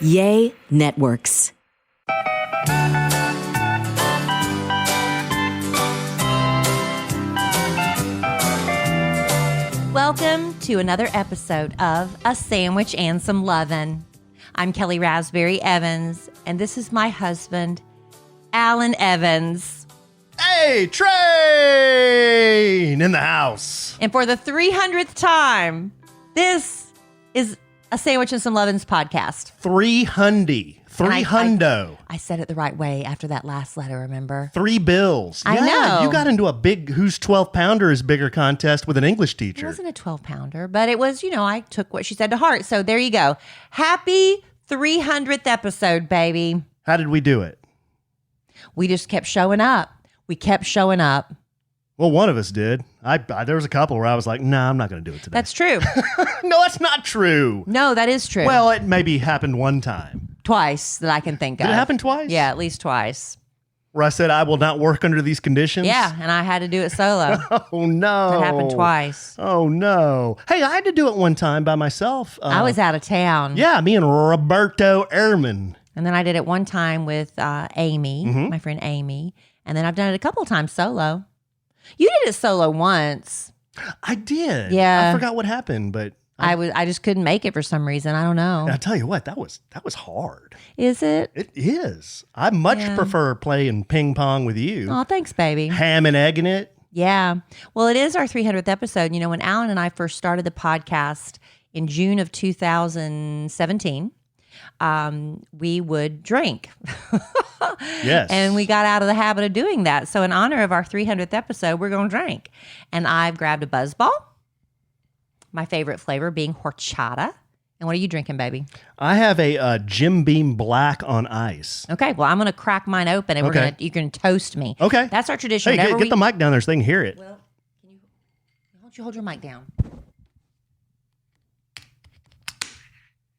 Yay Networks. Welcome to another episode of A Sandwich and Some Lovin'. I'm Kelly Raspberry Evans, and this is my husband, Alan Evans. Hey, Train in the house. And for the 300th time, this is A Sandwich and Some Lovin's podcast. 300. Three hundo. I said it the right way after that last letter, remember? 3 bills. I know. You got into a big who's 12 pounder is bigger contest with an English teacher. It wasn't a 12-pounder, but it was, I took what she said to heart. So there you go. Happy 300th episode, baby. How did we do it? We just kept showing up. We kept showing up. Well, one of us did. There was a couple where I was like, nah, I'm not going to do it today. That's true. No, that's not true. No, that is true. Well, it maybe happened one time. Twice that I can think of. Did it happen twice? Yeah, at least twice. Where I said I will not work under these conditions? Yeah, and I had to do it solo. Oh, no. It happened twice. Oh, no. Hey, I had to do it one time by myself. I was out of town. Yeah, me and Roberto Ehrman. And then I did it one time with Amy, my friend Amy. And then I've done it a couple times solo. You did it solo once. I did. Yeah. I forgot what happened, but I just couldn't make it for some reason. I don't know. I tell you what, that was hard. Is it? It is. I much prefer playing ping pong with you. Oh, thanks, baby. Ham and egging it. Yeah. Well, it is our 300th episode. When Alan and I first started the podcast in June of 2017, we would drink. Yes. And we got out of the habit of doing that. So in honor of our 300th episode, we're going to drink. And I've grabbed a Buzzball, my favorite flavor being horchata. And what are you drinking, baby? I have a Jim Beam Black on ice. Okay, well, I'm going to crack mine open and you're going to toast me. Okay. That's our tradition. Hey, get the mic down there so they can hear it. Well, why don't you hold your mic down?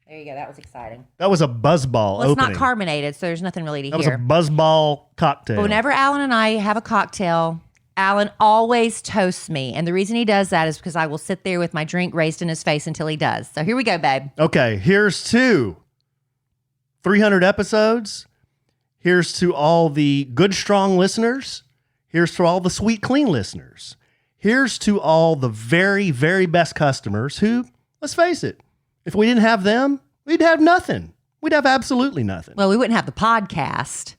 There you go. That was exciting. That was a Buzzball Well, it's opening. not carbonated, so there's nothing really to That hear. was a Buzzball cocktail. But whenever Alan and I have a cocktail, Alan always toasts me. And the reason he does that is because I will sit there with my drink raised in his face until he does. So here we go, babe. Okay, here's to 300 episodes. Here's to all the good, strong listeners. Here's to all the sweet, clean listeners. Here's to all the very, very best customers who, let's face it, if we didn't have them, we'd have nothing. We'd have absolutely nothing. Well, we wouldn't have the podcast,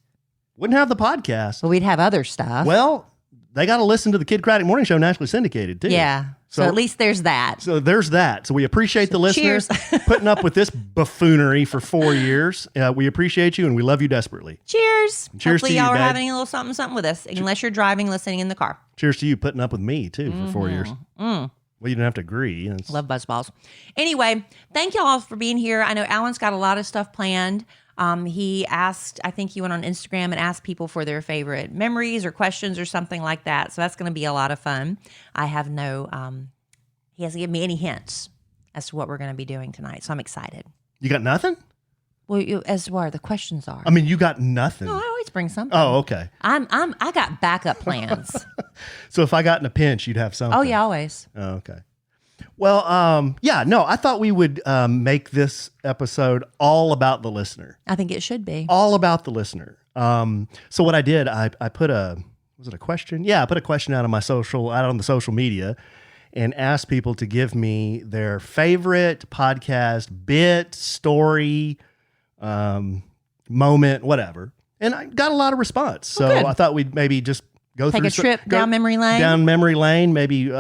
Wouldn't have the podcast. but we'd have other stuff. Well, they got to listen to the Kid Craddock Morning Show nationally syndicated, too. Yeah. So at least there's that. So there's that. So we appreciate the listeners putting up with this buffoonery for 4 years. We appreciate you and we love you desperately. Cheers. Cheers Hopefully to you, y'all are babe. having a little something with us, unless you're driving, listening in the car. Cheers to you putting up with me, too, for 4 years. Well, you don't have to agree. Love Buzzballs. Anyway, thank y'all for being here. I know Alan's got a lot of stuff planned. He asked, I think he went on Instagram and asked people for their favorite memories or questions or something like that. So that's going to be a lot of fun. I have he hasn't given me any hints as to what we're going to be doing tonight. So I'm excited. You got nothing? Well, as to where the questions are. I mean, you got nothing. No, I always bring something. Oh, okay. I got backup plans. So if I got in a pinch, you'd have something. Oh yeah, always. Oh, okay. Well, I thought we would make this episode all about the listener. I think it should be. All about the listener. So what I did, I put was it a question? Yeah, I put a question out on the social media and asked people to give me their favorite podcast bit, story, moment, whatever. And I got a lot of response. So good. I thought we'd maybe just go Take through a trip down memory lane. Down memory lane, maybe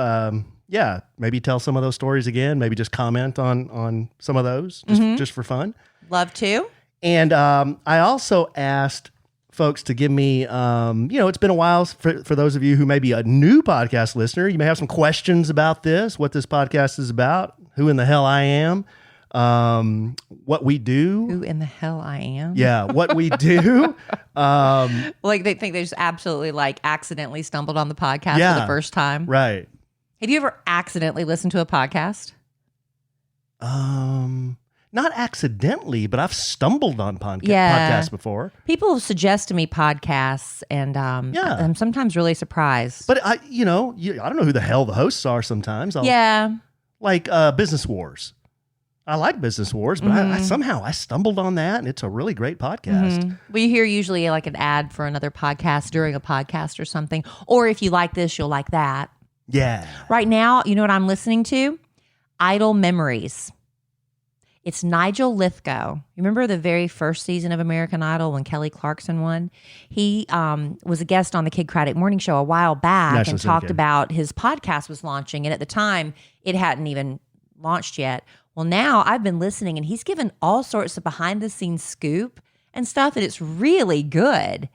maybe tell some of those stories again, maybe just comment on some of those just for fun. Love to. And I also asked folks to give me, it's been a while for those of you who may be a new podcast listener. You may have some questions about this, what this podcast is about, who in the hell I am, what we do. Who in the hell I am? Yeah, what we do. Like they think they just absolutely accidentally stumbled on the podcast for the first time. Right. Have you ever accidentally listened to a podcast? Not accidentally, but I've stumbled on podcasts before. People suggest to me podcasts, and I'm sometimes really surprised. But I don't know who the hell the hosts are sometimes. Like Business Wars. I like Business Wars, but I somehow stumbled on that, and it's a really great podcast. Well, you hear usually like an ad for another podcast during a podcast or something. Or if you like this, you'll like that. Yeah. Right now, you know what I'm listening to? Idle Memories. It's Nigel Lithgow. You remember the very first season of American Idol when Kelly Clarkson won? He was a guest on the Kid Craddock Morning Show a while back and talked about his podcast was launching. And at the time, it hadn't even launched yet. Well, now I've been listening, and he's given all sorts of behind-the-scenes scoop and stuff, and it's really good.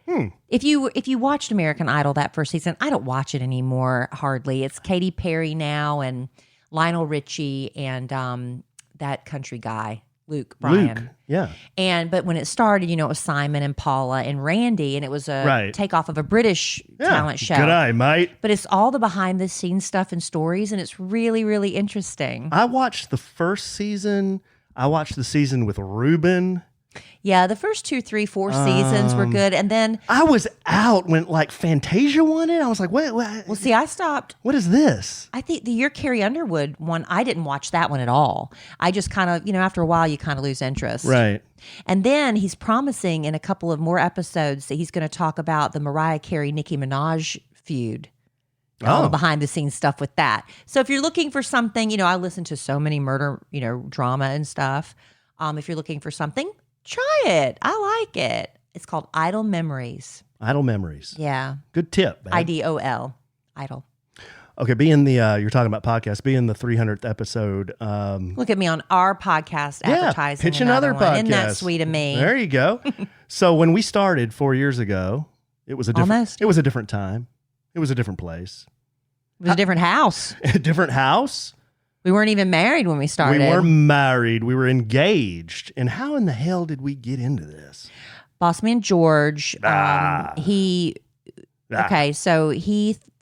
If you watched American Idol that first season, I don't watch it anymore hardly. It's Katy Perry now and Lionel Richie and that country guy, Luke Bryan. Yeah. But when it started, it was Simon and Paula and Randy, and it was a takeoff of a British talent show. Good eye, mate. But it's all the behind the scenes stuff and stories, and it's really, really interesting. I watched the first season. I watched the season with Ruben. Yeah, the first 2, 3, 4 seasons were good, and then I was out when like Fantasia won it. I was like, wait. Well, see, I stopped. What is this? I think the year Carrie Underwood one, I didn't watch that one at all. I just kind of, after a while, you kind of lose interest. Right. And then he's promising in a couple of more episodes that he's going to talk about the Mariah Carey Nicki Minaj feud. All the behind the scenes stuff with that. So if you're looking for something, I listen to so many murder, drama and stuff. If you're looking for something, try it. I like it. It's called Idle Memories. Idle Memories. Yeah. Good tip, man. IDOL. Idle. Okay, being the you're talking about podcasts, being the 300th episode. Look at me on our podcast advertising. Pitch another one. podcast. Isn't that sweet of me? There you go. So when we started 4 years ago, it was a different. It was a different time. It was a different place. It was a different house. A different house. We weren't even married when we started. We weren't married. We were engaged. And how in the hell did we get into this? Boss Man George, he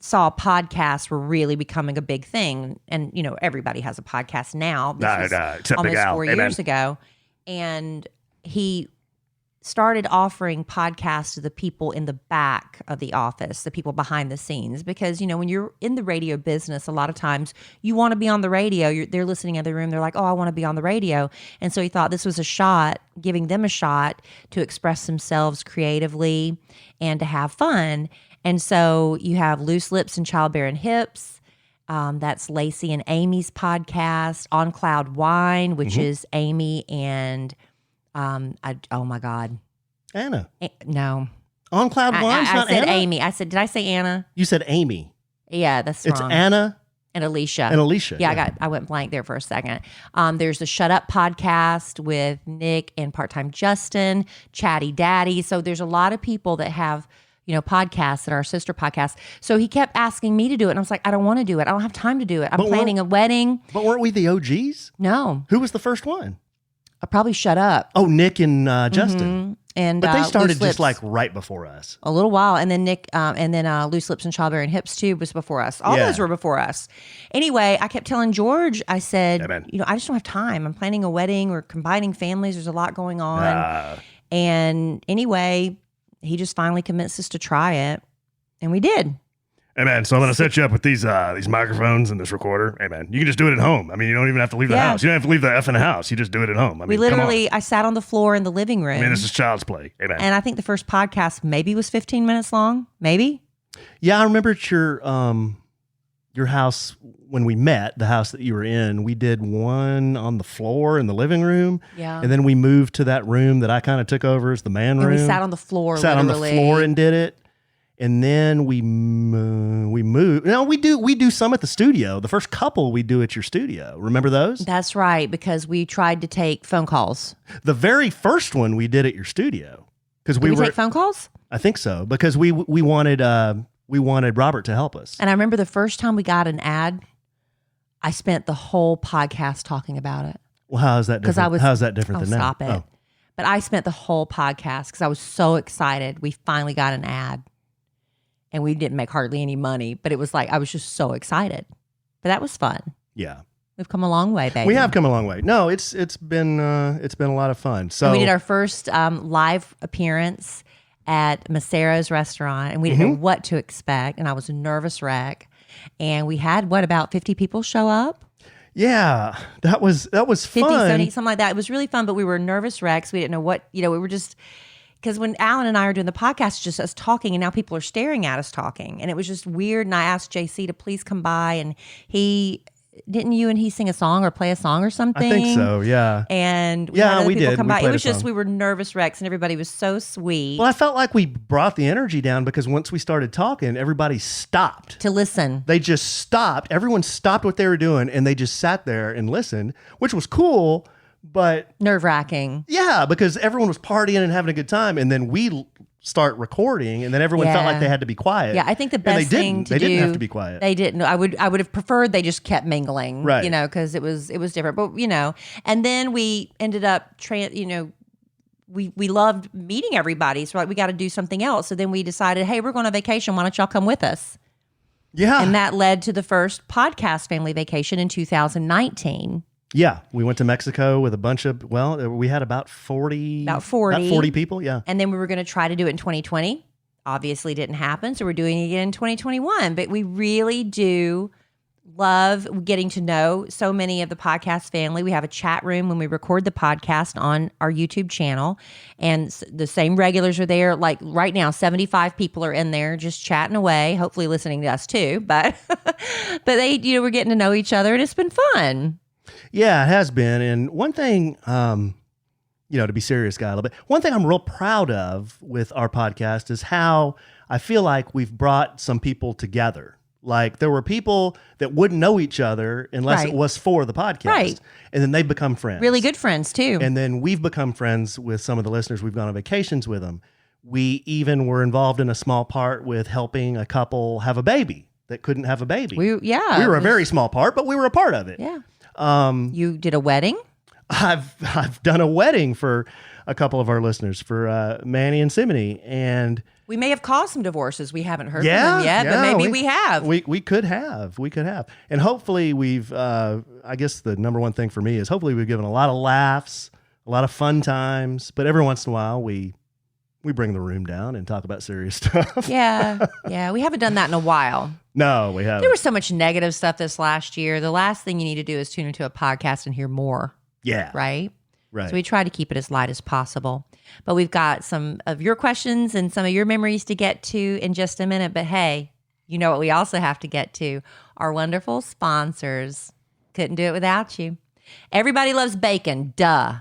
saw podcasts were really becoming a big thing. And, everybody has a podcast now. This was almost 4 years ago. And he started offering podcasts to the people in the back of the office, the people behind the scenes, because, when you're in the radio business, a lot of times you want to be on the radio. They're listening in the room. They're like, oh, I want to be on the radio. And so he thought this was a shot, giving them a shot to express themselves creatively and to have fun. And so you have Loose Lips and Childbearing Hips. That's Lacey and Amy's podcast. On Cloud Wine, which is Amy and oh my God. Anna. No. On Cloud Wine's not Anna? I said Anna? Amy. Did I say Anna? You said Amy. Yeah, that's wrong. It's Anna and Alicia. and Alicia. Yeah, I went blank there for a second. There's the Shut Up podcast with Nick and Part-Time Justin, Chatty Daddy. So there's a lot of people that have, podcasts that are sister podcasts. So he kept asking me to do it. And I was like, I don't want to do it. I don't have time to do it. I'm planning a wedding. But weren't we the OGs? No. Who was the first one? I probably Shut Up. Oh, Nick and Justin. And but they started Loose just Lips. like right before us. A little while. And then Nick, and then Loose Lips and Childbearing Hips too was before us. All those were before us. Anyway, I kept telling George, I said, I just don't have time. I'm planning a wedding. We're combining families. There's a lot going on. And anyway, he just finally convinced us to try it. And we did. Hey man, so I'm gonna set you up with these microphones and this recorder. Hey man, you can just do it at home. I mean, you don't even have to leave the house. You don't have to leave the effing house. You just do it at home. I mean, I sat on the floor in the living room. I mean, this is child's play. Hey man. And I think the first podcast maybe was 15 minutes long. Maybe. Yeah, I remember at your house when we met, the house that you were in. We did one on the floor in the living room. Yeah. And then we moved to that room that I kind of took over as the man room. And we sat on the floor. On the floor and did it. And then we moved. No, we do some at the studio. The first couple we do at your studio. Remember those? That's right, because we tried to take phone calls. The very first one we did at your studio because we take phone calls. I think so because we wanted Robert to help us. And I remember the first time we got an ad, I spent the whole podcast talking about it. Well, how is that different? How's that different than now? Stop it. Oh. But I spent the whole podcast because I was so excited. We finally got an ad. And we didn't make hardly any money, but it was like I was just so excited. But that was fun. Yeah, we've come a long way, baby. We have come a long way. No, it's been a lot of fun. So and we did our first live appearance at Macera's restaurant, and we didn't know what to expect, and I was a nervous wreck. And we had about 50 people show up. Yeah, that was 50, fun. 70, something like that. It was really fun, but we were nervous wrecks. We didn't know what, we were just, because when Alan and I are doing the podcast, it's just us talking, and now people are staring at us talking. And it was just weird. And I asked JC to please come by, and didn't you and he sing a song or play a song or something? I think so, yeah. And we Yeah, had other we people did. come We by. It played a was just, song. we were nervous wrecks, and everybody was so sweet Well, I felt like we brought the energy down because once we started talking, everybody stopped. to listen. They just stopped. Everyone stopped what they were doing, and they just sat there and listened, which was cool. But Nerve wracking. yeah, because everyone was partying and having a good time, and then we start recording, and then everyone felt Yeah. like they had to be quiet. Yeah, I think the And they best thing didn't. to They do. didn't have to be quiet. They didn't. I would have preferred they just kept mingling, Right. because it was different. But and then we ended up, we loved meeting everybody. So we got to do something else. So then we decided, hey, we're going on vacation. Why don't y'all come with us? Yeah, And that led to the first podcast family vacation in 2019. yeah. We went to Mexico with a bunch of. Well, we had about 40 people. Yeah. And then we were going to try to do it in 2020. Obviously didn't happen. So we're doing it again in 2021. But we really do love getting to know so many of the podcast family. We have a chat room when we record the podcast on our YouTube channel. And the same regulars are there. Like right now, 75 people are in there just chatting away, hopefully listening to us too. But they, we're getting to know each other, and it's been fun. Yeah, it has been. And one thing, to be serious, guy, a little bit. One thing I'm real proud of with our podcast is how I feel like we've brought some people together. Like there were people that wouldn't know each other unless Right. it was for the podcast. Right. And then they've become friends. Really good friends too. And then we've become friends with some of the listeners. We've gone on vacations with them. We even were involved in a small part with helping a couple have a baby that couldn't have a baby. We were a very small part, but we were a part of it. Yeah. You did a wedding? I've done a wedding for a couple of our listeners, for Manny and Simony, and We may have caused some divorces. We haven't heard yeah, from them yet, but maybe we have. We could have, and hopefully we've. I guess the number one thing for me is hopefully we've given a lot of laughs, a lot of fun times, but every once in a while we bring the room down and talk about serious stuff. Yeah. We haven't done that in a while. No, we haven't. There was so much negative stuff this last year. The last thing you need to do is tune into a podcast and hear more, Yeah, right? right. So we try to keep it as light as possible. But we've got some of your questions and some of your memories to get to in just a minute. But hey, you know what we also have to get to? Our wonderful sponsors. Couldn't do it without you. Everybody loves bacon. Duh,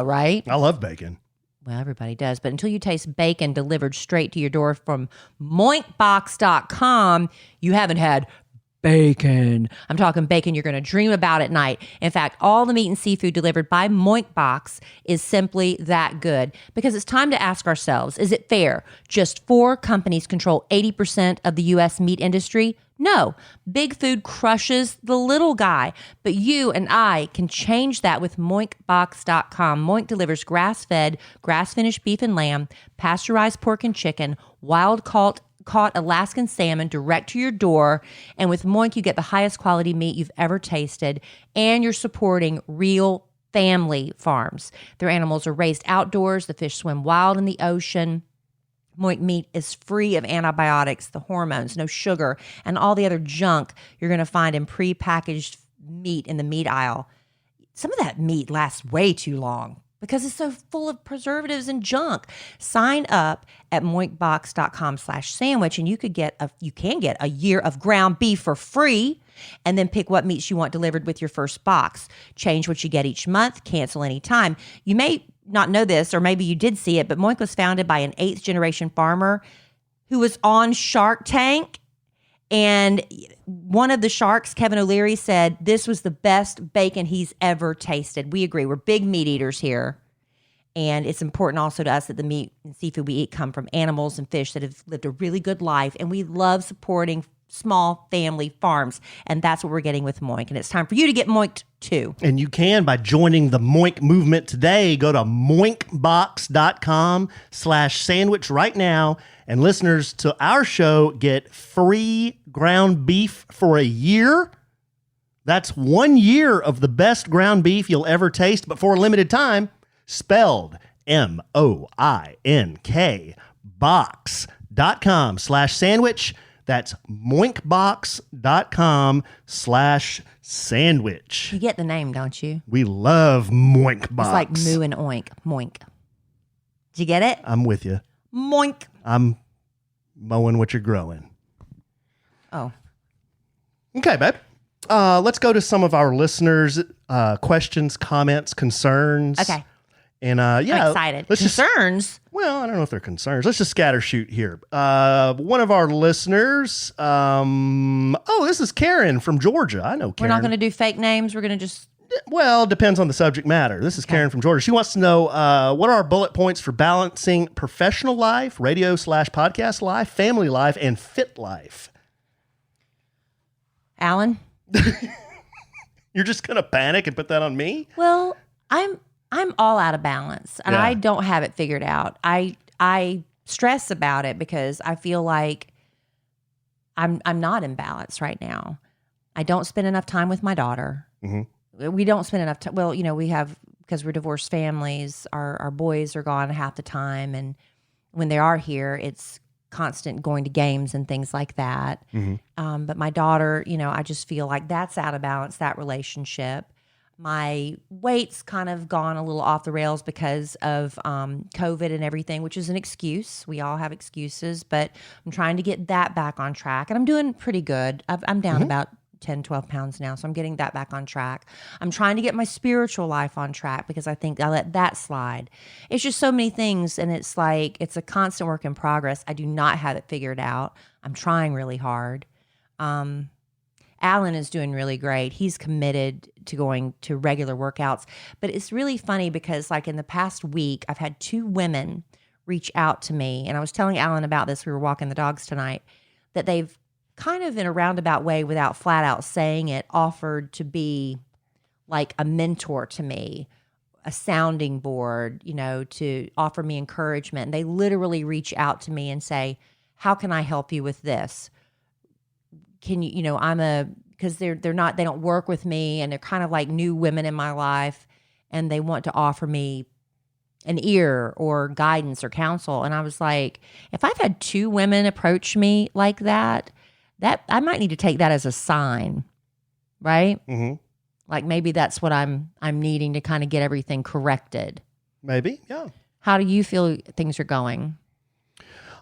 right? I love bacon. Well, everybody does. But until you taste bacon delivered straight to your door from moinkbox.com, you haven't had bacon. I'm talking bacon you're going to dream about at night. In fact, all the meat and seafood delivered by Moink Box is simply that good, because it's time to ask ourselves, is it fair just 4 companies control 80% of the U.S. meat industry? No, big food crushes the little guy, but you and I can change that with moinkbox.com. Moink delivers grass-fed, grass-finished beef and lamb, pasteurized pork and chicken, wild-caught Alaskan salmon direct to your door. And with Moink, you get the highest quality meat you've ever tasted, and you're supporting real family farms. Their animals are raised outdoors. The fish swim wild in the ocean. Moink meat is free of antibiotics, the hormones, no sugar, and all the other junk you're going to find in prepackaged meat in the meat aisle. Some of that meat lasts way too long because it's so full of preservatives and junk. Sign up at moinkbox.com/sandwich, and you can get a year of ground beef for free, and then pick what meats you want delivered with your first box. Change what you get each month, cancel anytime. You may not know this, or maybe you did see it, but Moink was founded by an 8th generation farmer who was on Shark Tank. And one of the sharks, Kevin O'Leary, said this was the best bacon he's ever tasted. We agree. We're big meat eaters here. And it's important also to us that the meat and seafood we eat come from animals and fish that have lived a really good life. And we love supporting small family farms. And that's what we're getting with Moink. And it's time for you to get Moinked too. And you can by joining the Moink movement today. Go to moinkbox.com/sandwich right now. And listeners to our show get free ground beef for a year. That's 1 year of the best ground beef you'll ever taste, but for a limited time. Spelled MOINK box.com/sandwich. That's moinkbox.com/sandwich. You get the name, don't you? We love Moink Box. It's like moo and oink. Moink. Did you get it? I'm with you. Moink. I'm mowing what you're growing. Oh. Okay, babe. Let's go to some of our listeners' questions, comments, concerns. Okay. And I'm excited. Concerns? Well, I don't know if they're concerns. Let's just scatter shoot here. One of our listeners, this is Karen from Georgia. I know Karen. We're not going to do fake names. We're going to just... Well, depends on the subject matter. This is Karen from Georgia. She wants to know, what are our bullet points for balancing professional life, radio/podcast life, family life, and fit life? Alan? You're just going to panic and put that on me? Well, I'm all out of balance, and Yeah. I don't have it figured out. I stress about it because I feel like I'm not in balance right now. I don't spend enough time with my daughter. Mm-hmm. We don't spend enough time. Well, we have, because we're divorced families, our boys are gone half the time, and when they are here, it's constant going to games and things like that. Mm-hmm. But my daughter, I just feel like that's out of balance, that relationship. My weight's kind of gone a little off the rails because of COVID and everything, which is an excuse. We all have excuses, but I'm trying to get that back on track. And I'm doing pretty good. I'm down about 10, 12 pounds now, so I'm getting that back on track. I'm trying to get my spiritual life on track because I think I let that slide. It's just so many things, and it's like it's a constant work in progress. I do not have it figured out. I'm trying really hard. Alan is doing really great. He's committed to going to regular workouts. But it's really funny because like in the past week, I've had 2 women reach out to me. And I was telling Alan about this. We were walking the dogs tonight, that they've kind of in a roundabout way, without flat out saying it, offered to be like a mentor to me, a sounding board, to offer me encouragement. And they literally reach out to me and say, how can I help you with this? Can you, because they don't work with me, and they're kind of like new women in my life, and they want to offer me an ear or guidance or counsel. And I was like, if I've had 2 women approach me like that I might need to take that as a sign, right? Mm-hmm. Like maybe that's what I'm needing to kind of get everything corrected. Maybe, yeah. How do you feel things are going?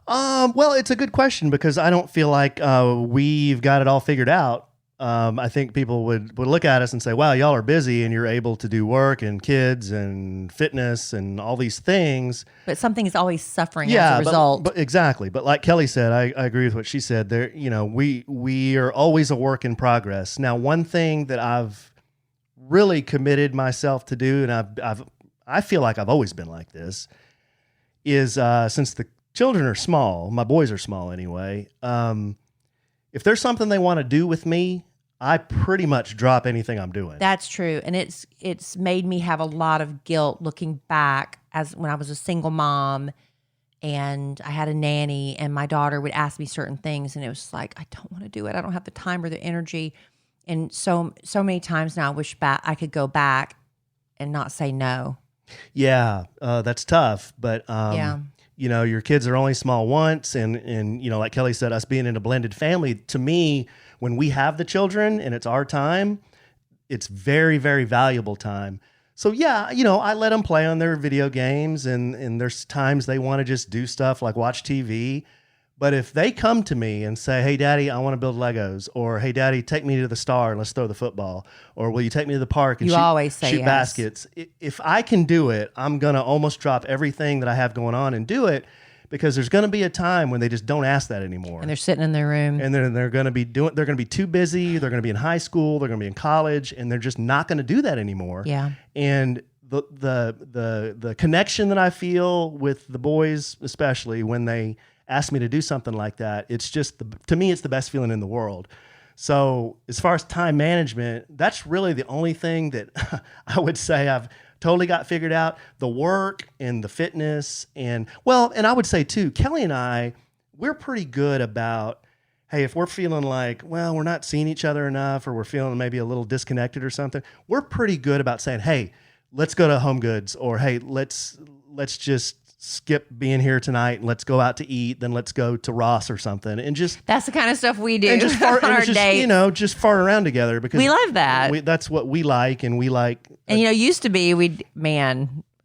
Well, it's a good question because I don't feel like we've got it all figured out. I think people would look at us and say, wow, y'all are busy and you're able to do work and kids and fitness and all these things. But something is always suffering as a result. But exactly. But like Kelly said, I agree with what she said. There, we are always a work in progress. Now, one thing that I've really committed myself to do, and I feel like I've always been like this, is since the children are small, my boys are small anyway, if there's something they want to do with me, I pretty much drop anything I'm doing. That's true. And it's made me have a lot of guilt looking back as when I was a single mom and I had a nanny and my daughter would ask me certain things and it was like, I don't want to do it. I don't have the time or the energy. And so many times now I wish I could go back and not say no. Yeah, that's tough. But yeah. Your kids are only small once, and like Kelly said, us being in a blended family, to me, when we have the children and it's our time, it's very, very valuable time. So yeah, I let them play on their video games, and there's times they want to just do stuff like watch TV. But if they come to me and say, hey, Daddy, I want to build Legos, or hey, Daddy, take me to the Star and let's throw the football, or will you take me to the park and shoot yes. baskets? If I can do it, I'm going to almost drop everything that I have going on and do it, because there's going to be a time when they just don't ask that anymore. And they're sitting in their room. And then they're going to be too busy. They're going to be in high school. They're going to be in college, and they're just not going to do that anymore. Yeah. And the connection that I feel with the boys, especially when they ask me to do something like that, it's just to me, it's the best feeling in the world. So as far as time management, that's really the only thing that I would say I've totally got figured out. The work and the fitness and I would say too, Kelly and I, we're pretty good about, hey, if we're feeling like, well, we're not seeing each other enough, or we're feeling maybe a little disconnected or something, we're pretty good about saying, hey, let's go to Home Goods, or hey, let's just skip being here tonight and let's go out to eat. Then let's go to Ross or something, and just That's the kind of stuff we do and just fart, on and our it's just, dates. just fart around together because We love that. That's what we like, and we like. And used to be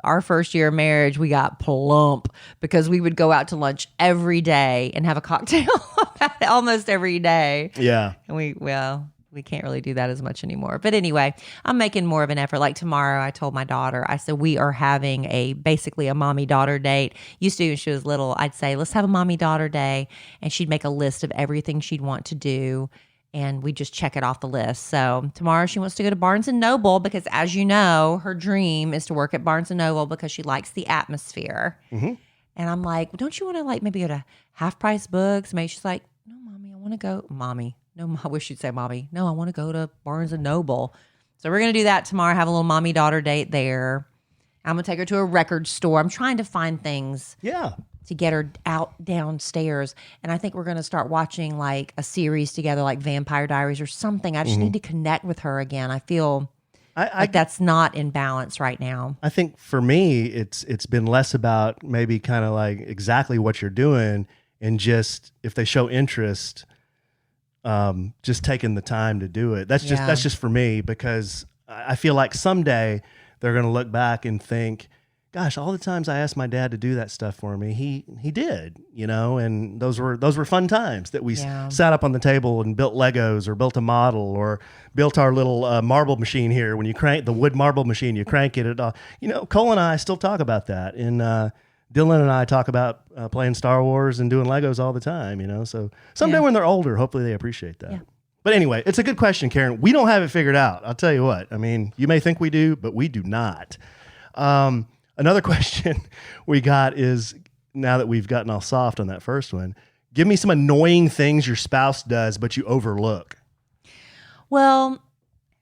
our first year of marriage, we got plump because we would go out to lunch every day and have a cocktail almost every day. Yeah. And we can't really do that as much anymore. But anyway, I'm making more of an effort. Like tomorrow, I told my daughter, I said, we are having basically a mommy-daughter date. Used to, when she was little, I'd say, let's have a mommy-daughter day. And she'd make a list of everything she'd want to do. And we just check it off the list. So tomorrow she wants to go to Barnes & Noble because, as you know, her dream is to work at Barnes & Noble because she likes the atmosphere. Mm-hmm. And I'm like, well, don't you want to maybe go to Half Price Books? Maybe she's like, no, Mommy, I want to go. Mommy. No, I wish you'd say Mommy. No, I want to go to Barnes & Noble. So we're going to do that tomorrow, have a little mommy-daughter date there. I'm going to take her to a record store. I'm trying to find things. Yeah. To get her out downstairs. And I think we're going to start watching like a series together, like Vampire Diaries or something. I just need to connect with her again. I feel like that's not in balance right now. I think for me, it's been less about maybe kind of like exactly what you're doing, and just if they show interest, just taking the time to do it. That's just for me, because I feel like someday they're going to look back and think, gosh, all the times I asked my dad to do that stuff for me, he did, and those were fun times that we sat up on the table and built Legos or built a model or built our little marble machine here. When you crank the wood marble machine, you crank it. Cole and I still talk about that. And Dylan and I talk about playing Star Wars and doing Legos all the time, So someday when they're older, hopefully they appreciate that. Yeah. But anyway, it's a good question, Karen. We don't have it figured out. I'll tell you what. I mean, you may think we do, but we do not. Another question we got is, now that we've gotten all soft on that first one, give me some annoying things your spouse does, but you overlook. Well,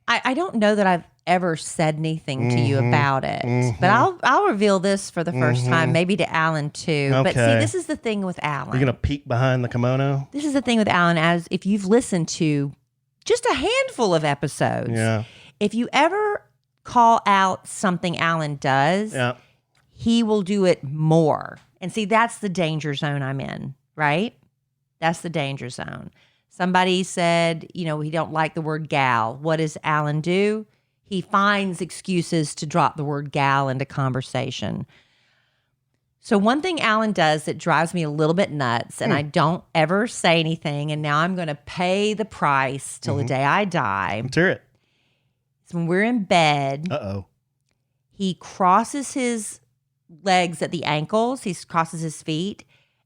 I don't know that I've ever said anything to you about it, but I'll reveal this for the first time, maybe to Alan too. Okay. But see, this is the thing with Alan. You're going to peek behind the kimono? This is the thing with Alan, as if you've listened to just a handful of episodes, if you ever call out something Alan does, he will do it more. And see, that's the danger zone I'm in, right? That's the danger zone. Somebody said, he don't like the word gal. What does Alan do? He finds excuses to drop the word gal into conversation. So one thing Alan does that drives me a little bit nuts, and I don't ever say anything, and now I'm going to pay the price till the day I die. Let's hear it. It's when we're in bed. Uh-oh. He crosses his legs at the ankles. He crosses his feet,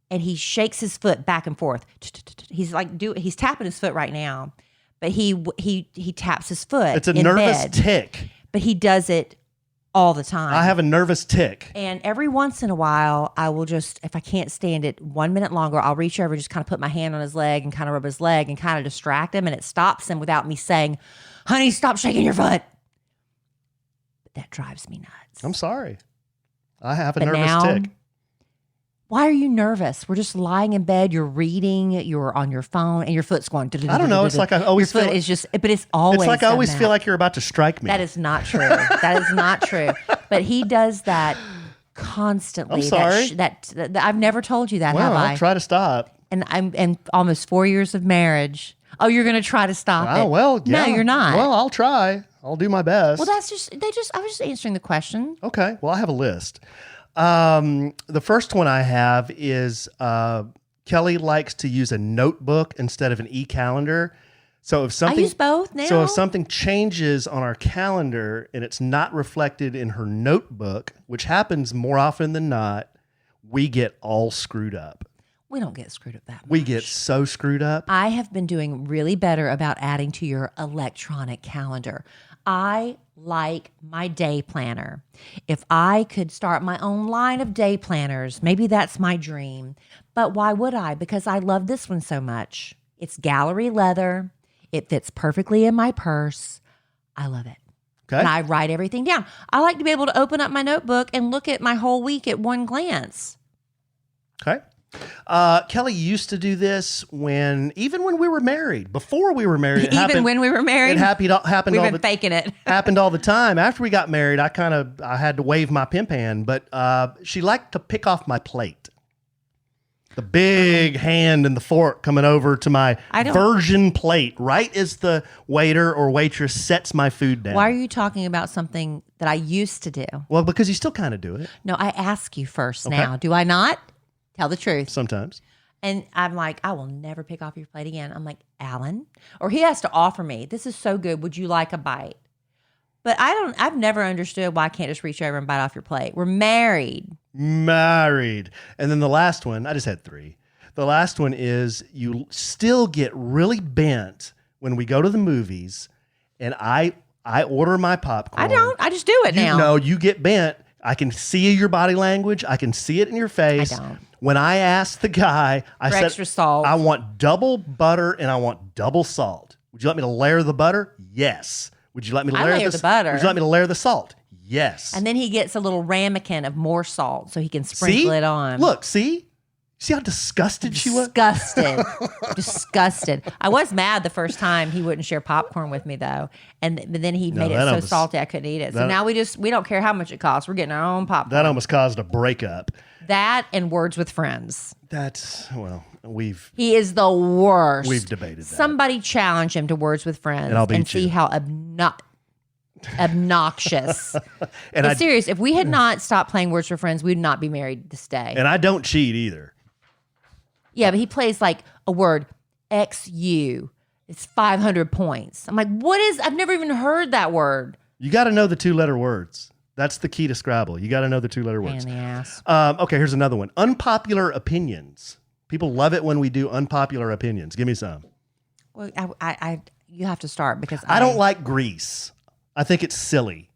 and he shakes his foot back and forth. He's he's tapping his foot right now, but he taps his foot. It's a in nervous bed, tick. but he does it all the time. I have a nervous tick. And every once in a while, I will just, if I can't stand it 1 minute longer, I'll reach over, just kind of put my hand on his leg and kind of rub his leg and kind of distract him, and it stops him without me saying, honey, stop shaking your foot. But that drives me nuts. I'm sorry. I have a nervous tick. Why are you nervous? We're just lying in bed. You're reading. You're on your phone, and your foot's going. I don't know. It's like I always your feel. Foot is just. But it's always. It's like I always feel like you're about to strike me. That is not true. That is not true. But he does that constantly. I'm sorry. That I've never told you that, have I? I'll try to stop. And I'm almost 4 years of marriage. Oh, you're going to try to stop it? Oh well, yeah. No, you're not. Well, I'll try. I'll do my best. Well, I was just answering the question. Okay. Well, I have a list. The first one I have is Kelly likes to use a notebook instead of an e-calendar. So if something, I use both now. So if something changes on our calendar and it's not reflected in her notebook, which happens more often than not, we get all screwed up. We don't get screwed up that much. We get so screwed up. I have been doing really better about adding to your electronic calendar. I like my day planner. If I could start my own line of day planners, maybe that's my dream. But why would I? Because I love this one so much. It's gallery leather. It fits perfectly in my purse. I love it. Okay. And I write everything down. I like to be able to open up my notebook and look at my whole week at one glance. Okay. Kelly used to do this even when we were married. Before we were married, it happened, when we were married, it happened. we've all been the, faking it. happened all the time. After we got married, I had to wave my pimp hand, but she liked to pick off my plate. The big hand and the fork coming over to my virgin plate, right as the waiter or waitress sets my food down. Why are you talking about something that I used to do? Well, because you still kind of do it. No, I ask you first now. Do I not? Tell the truth. Sometimes. And I'm like, I will never pick off your plate again. I'm like, Alan? Or he has to offer me, this is so good. Would you like a bite? But I've never understood why I can't just reach over and bite off your plate. We're married. Married. And then the last one, I just had 3. The last one is you still get really bent when we go to the movies and I order my popcorn. I don't. I just do it now. No, you get bent. I can see your body language. I can see it in your face. I don't. When I asked the guy, I said, extra salt. I want double butter and I want double salt. Would you like me to layer the butter? Yes. Would you like me to layer the butter? Would you like me to layer the salt? Yes. And then he gets a little ramekin of more salt so he can sprinkle it on. Look, see how disgusted she was? Disgusted. I was mad the first time he wouldn't share popcorn with me though. But then he made it so salty I couldn't eat it. So now we don't care how much it costs. We're getting our own popcorn. That almost caused a breakup. That and Words with Friends. He is the worst. We've debated that. Somebody challenge him to Words with Friends and see how obnoxious. And it's serious. If we had not stopped playing Words with Friends, we would not be married this day. And I don't cheat either. Yeah, but he plays like a word, XU. It's 500 points. I'm like, I've never even heard that word. You got to know the 2-letter words. That's the key to Scrabble. You got to know the 2-letter words. Pain in the ass. Okay, here's another one. Unpopular opinions. People love it when we do unpopular opinions. Give me some. Well, you have to start because I don't like Grease. I think it's silly.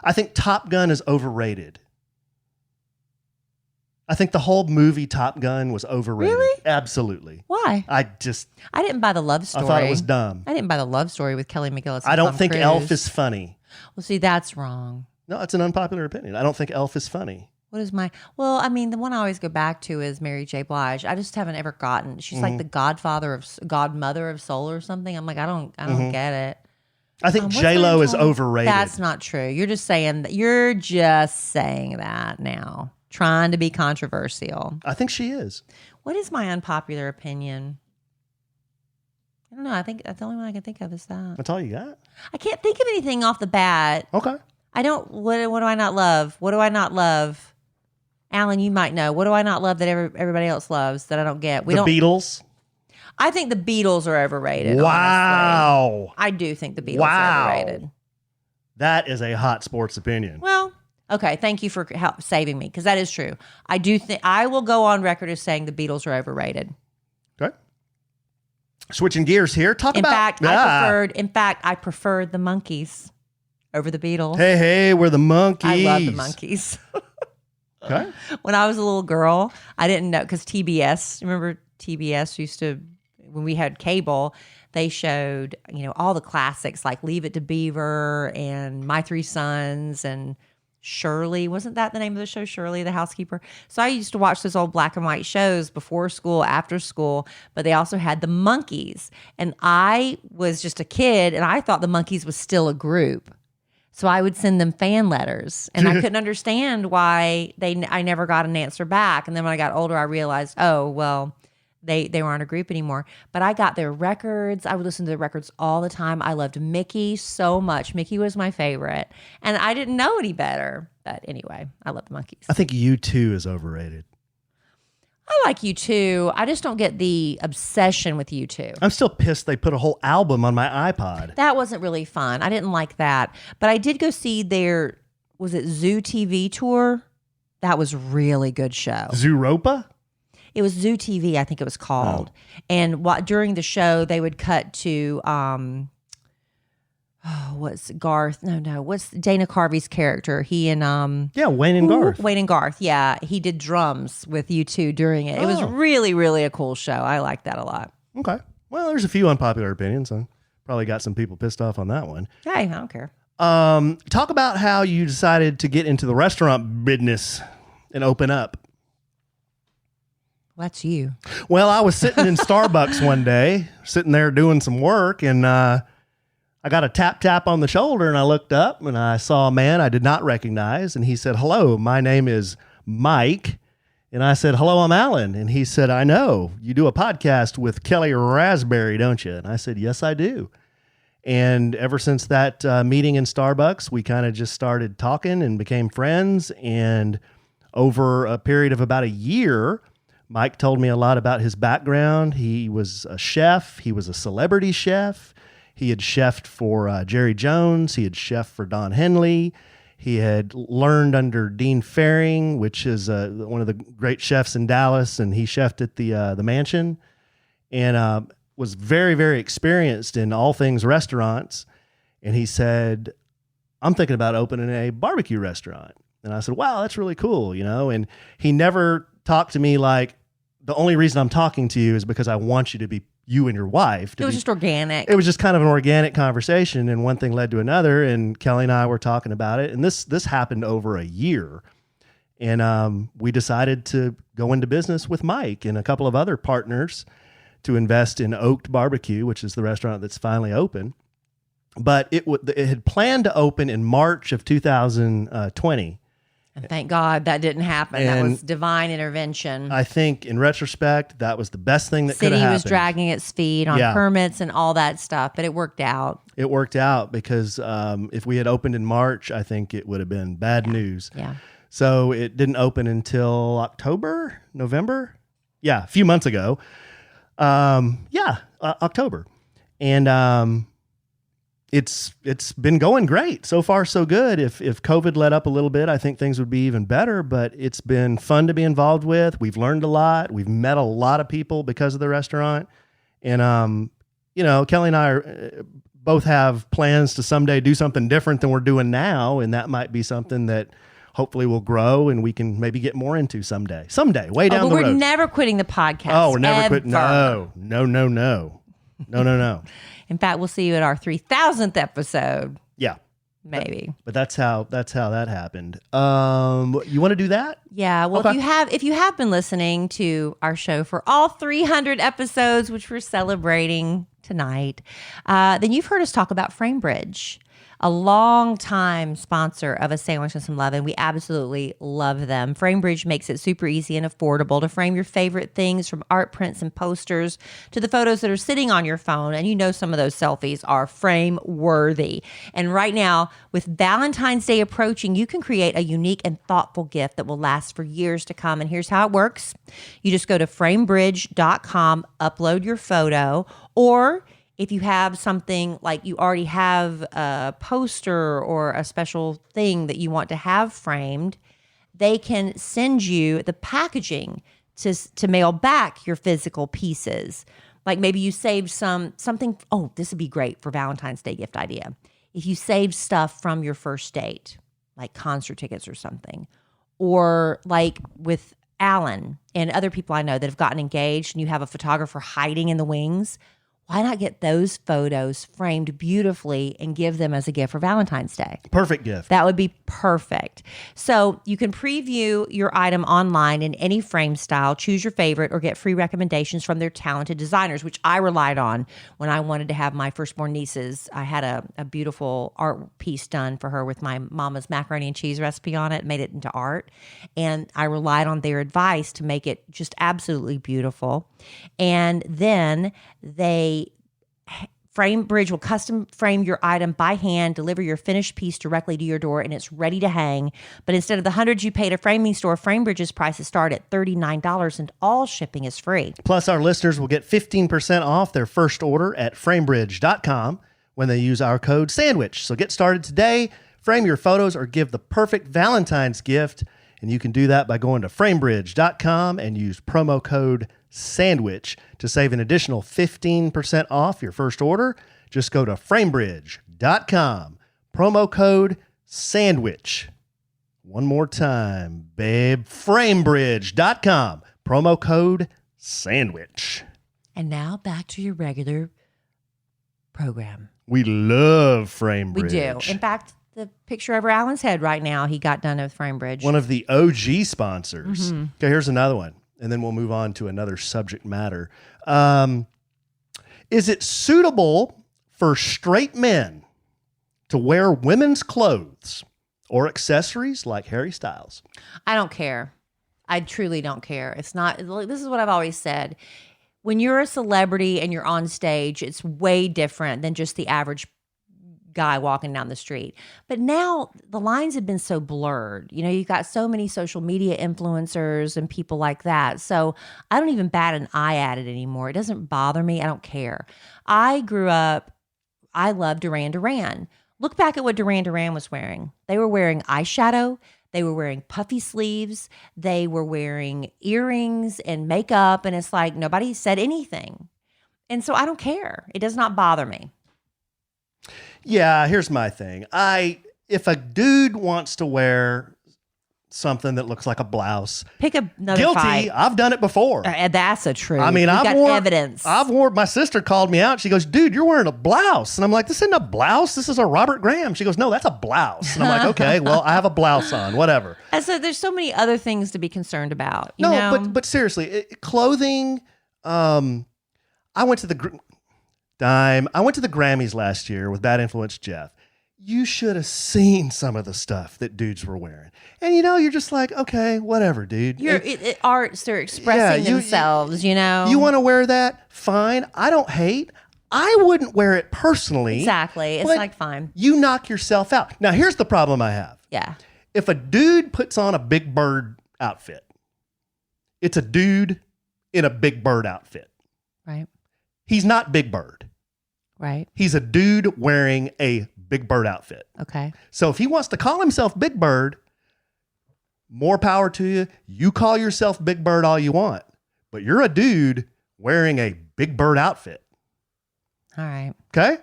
I think Top Gun is overrated. I think the whole movie Top Gun was overrated. Really? Absolutely. Why? I didn't buy the love story. I thought it was dumb. I didn't buy the love story with Kelly McGillis. I don't think Elf is funny. Well, see, that's wrong. No, it's an unpopular opinion. I don't think Elf is funny. What is the one I always go back to is Mary J. Blige. I just haven't ever gotten. She's like the godmother of soul or something. I'm like, I don't get it. I think J-Lo is overrated. That's not true. You're just saying that now. Trying to be controversial. I think she is. What is my unpopular opinion? I don't know. I think that's the only one I can think of is that. That's all you got? I can't think of anything off the bat. Okay. I don't. What do I not love? What do I not love? Alan, you might know. What do I not love that everybody else loves that I don't get? The Beatles. I think the Beatles are overrated. Wow. Honestly. I do think the Beatles are overrated. That is a hot sports opinion. Well, okay. Thank you for saving me because that is true. I do think I will go on record as saying the Beatles are overrated. Okay. Switching gears here. In fact, I preferred the Monkees over the Beatles. Hey, we're the Monkees. I love the Monkees. Okay. When I was a little girl, I didn't know because TBS. Remember TBS used to when we had cable. They showed all the classics like Leave It to Beaver and My Three Sons and Shirley. Wasn't that the name of the show? Shirley, the housekeeper. So I used to watch those old black and white shows before school, after school, but they also had the Monkees. And I was just a kid and I thought the Monkees was still a group. So I would send them fan letters and I couldn't understand why I never got an answer back. And then when I got older, I realized, oh, well, they weren't a group anymore. But I got their records. I would listen to their records all the time. I loved Mickey so much. Mickey was my favorite. And I didn't know any better. But anyway, I love the Monkees. I think U2 is overrated. I like U2. I just don't get the obsession with U2. I'm still pissed they put a whole album on my iPod. That wasn't really fun. I didn't like that. But I did go see their, was it Zoo TV tour? That was a really good show. Zooropa? It was Zoo TV, I think it was called. Oh. And during the show, they would cut to, what's Garth? No. What's Dana Carvey's character? He and Wayne and Garth. Wayne and Garth. Yeah, he did drums with U2 during it. It was really, really a cool show. I liked that a lot. Okay. Well, there's a few unpopular opinions. I probably got some people pissed off on that one. Hey, I don't care. Talk about how you decided to get into the restaurant business and open up. That's you. Well, I was sitting in Starbucks one day, sitting there doing some work, and I got a tap on the shoulder, and I looked up and I saw a man I did not recognize, and he said, "Hello, my name is Mike." And I said, "Hello, I'm Alan." And he said, "I know. You do a podcast with Kelly Raspberry, don't you?" And I said, "Yes, I do." And ever since that meeting in Starbucks, we kind of just started talking and became friends. And over a period of about a year, Mike told me a lot about his background. He was a chef. He was a celebrity chef. He had chefed for Jerry Jones. He had chefed for Don Henley. He had learned under Dean Faring, which is one of the great chefs in Dallas, and he chefed at the Mansion, and was very, very experienced in all things restaurants. And he said, "I'm thinking about opening a barbecue restaurant." And I said, "Wow, that's really cool," And he never talked to me like, "The only reason I'm talking to you is because I want you to be you and your wife." It was just organic. It was just kind of an organic conversation, and one thing led to another, and Kelly and I were talking about it, and this happened over a year. And we decided to go into business with Mike and a couple of other partners to invest in Oaked Barbecue, which is the restaurant that's finally open. But it had planned to open in March of 2020. And thank God that didn't happen. That And was divine intervention. I think in retrospect, that was the best thing that could have City happened. was dragging its feet on permits and all that stuff, but it worked out. It worked out because if we had opened in March, I think it would have been bad news. Yeah. So it didn't open until November? Yeah, a few months ago. October. And it's been going great. So far, so good. If COVID let up a little bit, I think things would be even better, but it's been fun to be involved with. We've learned a lot. We've met a lot of people because of the restaurant. And, Kelly and I both have plans to someday do something different than we're doing now. And that might be something that hopefully will grow and we can maybe get more into someday, way down the road. We're never quitting the podcast. Oh, we're never ever. quitting. No. In fact, we'll see you at our 3,000th episode. Yeah. Maybe. But that's how that happened. You want to do that? Yeah. Well, Okay. if you have been listening to our show for all 300 episodes, which we're celebrating tonight, then you've heard us talk about FrameBridge, a long-time sponsor of A Sandwich and Some Love, and we absolutely love them. FrameBridge makes it super easy and affordable to frame your favorite things, from art prints and posters to the photos that are sitting on your phone, and some of those selfies are frame-worthy. And right now, with Valentine's Day approaching, you can create a unique and thoughtful gift that will last for years to come. And here's how it works. You just go to framebridge.com, upload your photo, or if you have something like you already have a poster or a special thing that you want to have framed, they can send you the packaging to mail back your physical pieces. Like maybe you saved something. Oh, this would be great for Valentine's Day gift idea. If you saved stuff from your first date, like concert tickets or something, or like with Alan and other people I know that have gotten engaged, and you have a photographer hiding in the wings, why not get those photos framed beautifully and give them as a gift for Valentine's Day? Perfect gift. That would be perfect. So you can preview your item online in any frame style, choose your favorite, or get free recommendations from their talented designers, which I relied on when I wanted to have my firstborn nieces. I had a beautiful art piece done for her with my mama's macaroni and cheese recipe on it, made it into art. And I relied on their advice to make it just absolutely beautiful. And then FrameBridge will custom frame your item by hand, deliver your finished piece directly to your door, and it's ready to hang. But instead of the hundreds you pay at a framing store, FrameBridge's prices start at $39, and all shipping is free. Plus, our listeners will get 15% off their first order at framebridge.com when they use our code SANDWICH. So get started today, frame your photos, or give the perfect Valentine's gift. And you can do that by going to framebridge.com and use promo code SANDWICH to save an additional 15% off your first order. Just go to framebridge.com, promo code SANDWICH. One more time, babe. Framebridge.com, promo code SANDWICH. And now back to your regular program. We love FrameBridge. We do. In fact, the picture over Alan's head right now, he got done with FrameBridge. One of the OG sponsors. Mm-hmm. Okay, here's another one. and then we'll move on to another subject matter. Is it suitable for straight men to wear women's clothes or accessories like Harry Styles? I don't care. I truly don't care. It's not, this is what I've always said. When you're a celebrity and you're on stage, it's way different than just the average guy walking down the street. But now the lines have been so blurred. You know, you've got so many social media influencers and people like that. So I don't even bat an eye at it anymore. It doesn't bother me. I don't care. I grew up, I love Duran Duran. Look back at what Duran Duran was wearing. They were wearing eyeshadow. They were wearing puffy sleeves. They were wearing earrings and makeup. And it's like nobody said anything. And so I don't care. It does not bother me. Yeah, here's my thing. If a dude wants to wear something that looks like a blouse, pick another guilty. fight. I've done it before. That's a truth. I mean, We've got evidence. My sister called me out. She goes, dude, you're wearing a blouse. And I'm like, this isn't a blouse. This is a Robert Graham. She goes, no, that's a blouse. And I'm like, okay, well, I have a blouse on, whatever. And so there's so many other things to be concerned about. You no, know? but seriously, clothing. I went to the Grammys last year with Bad Influence Jeff. You should have seen some of the stuff that dudes were wearing. And, you're just like, okay, whatever, dude. Arts, they're expressing themselves, you know? You want to wear that? Fine. I don't hate. I wouldn't wear it personally. Exactly. It's like, fine. You knock yourself out. Now, here's the problem I have. Yeah. If a dude puts on a Big Bird outfit, it's a dude in a Big Bird outfit. Right. He's not Big Bird. Right. He's a dude wearing a Big Bird outfit. Okay. So if he wants to call himself Big Bird, more power to you. You call yourself Big Bird all you want, but you're a dude wearing a Big Bird outfit. All right. Okay?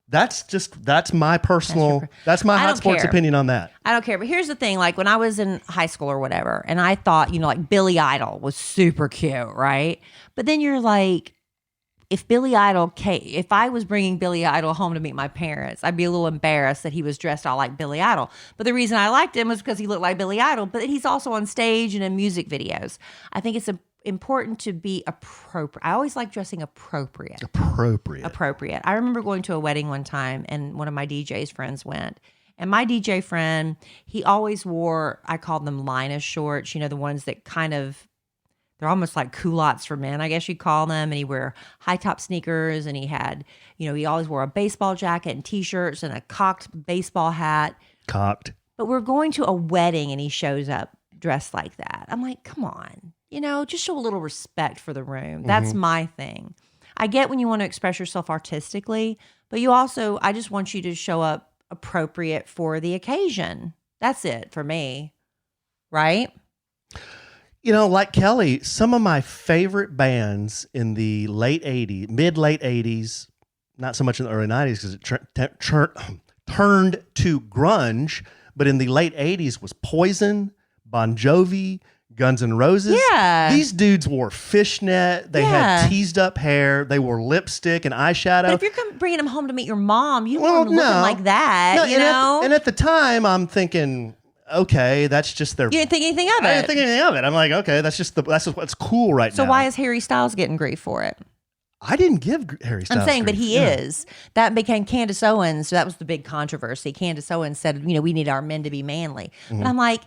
That's my personal, that's my hot sports opinion on that. I don't care. But here's the thing, like when I was in high school or whatever, and I thought, like Billy Idol was super cute, right? But then you're like, if I was bringing Billy Idol home to meet my parents, I'd be a little embarrassed that he was dressed all like Billy Idol. But the reason I liked him was because he looked like Billy Idol, but he's also on stage and in music videos. I think it's important to be appropriate. I always like dressing appropriate. Appropriate. I remember going to a wedding one time and one of my DJ's friends went. And my DJ friend, he always wore, I called them Linus shorts, the ones that they're almost like culottes for men, I guess you'd call them. And he wore high top sneakers and he had, he always wore a baseball jacket and t-shirts and a cocked baseball hat. Cocked. But we're going to a wedding and he shows up dressed like that. I'm like, come on, just show a little respect for the room. That's my thing. I get when you want to express yourself artistically, but I just want you to show up appropriate for the occasion. That's it for me. Right? Like Kelly, some of my favorite bands in the mid-late 80s, not so much in the early 90s because it turned to grunge, but in the late 80s was Poison, Bon Jovi, Guns N' Roses. Yeah. These dudes wore fishnet. They had teased up hair. They wore lipstick and eyeshadow. But if you're bringing them home to meet your mom, you don't want them looking like that, And at the time, I'm thinking, okay, that's just their. You didn't think anything of it. I didn't think anything of it. I'm like, okay, that's just what's cool right now. So why is Harry Styles getting grief for it? I didn't give Harry Styles. I'm saying, grief. but he is. That became Candace Owens. So that was the big controversy. Candace Owens said, we need our men to be manly. But I'm like,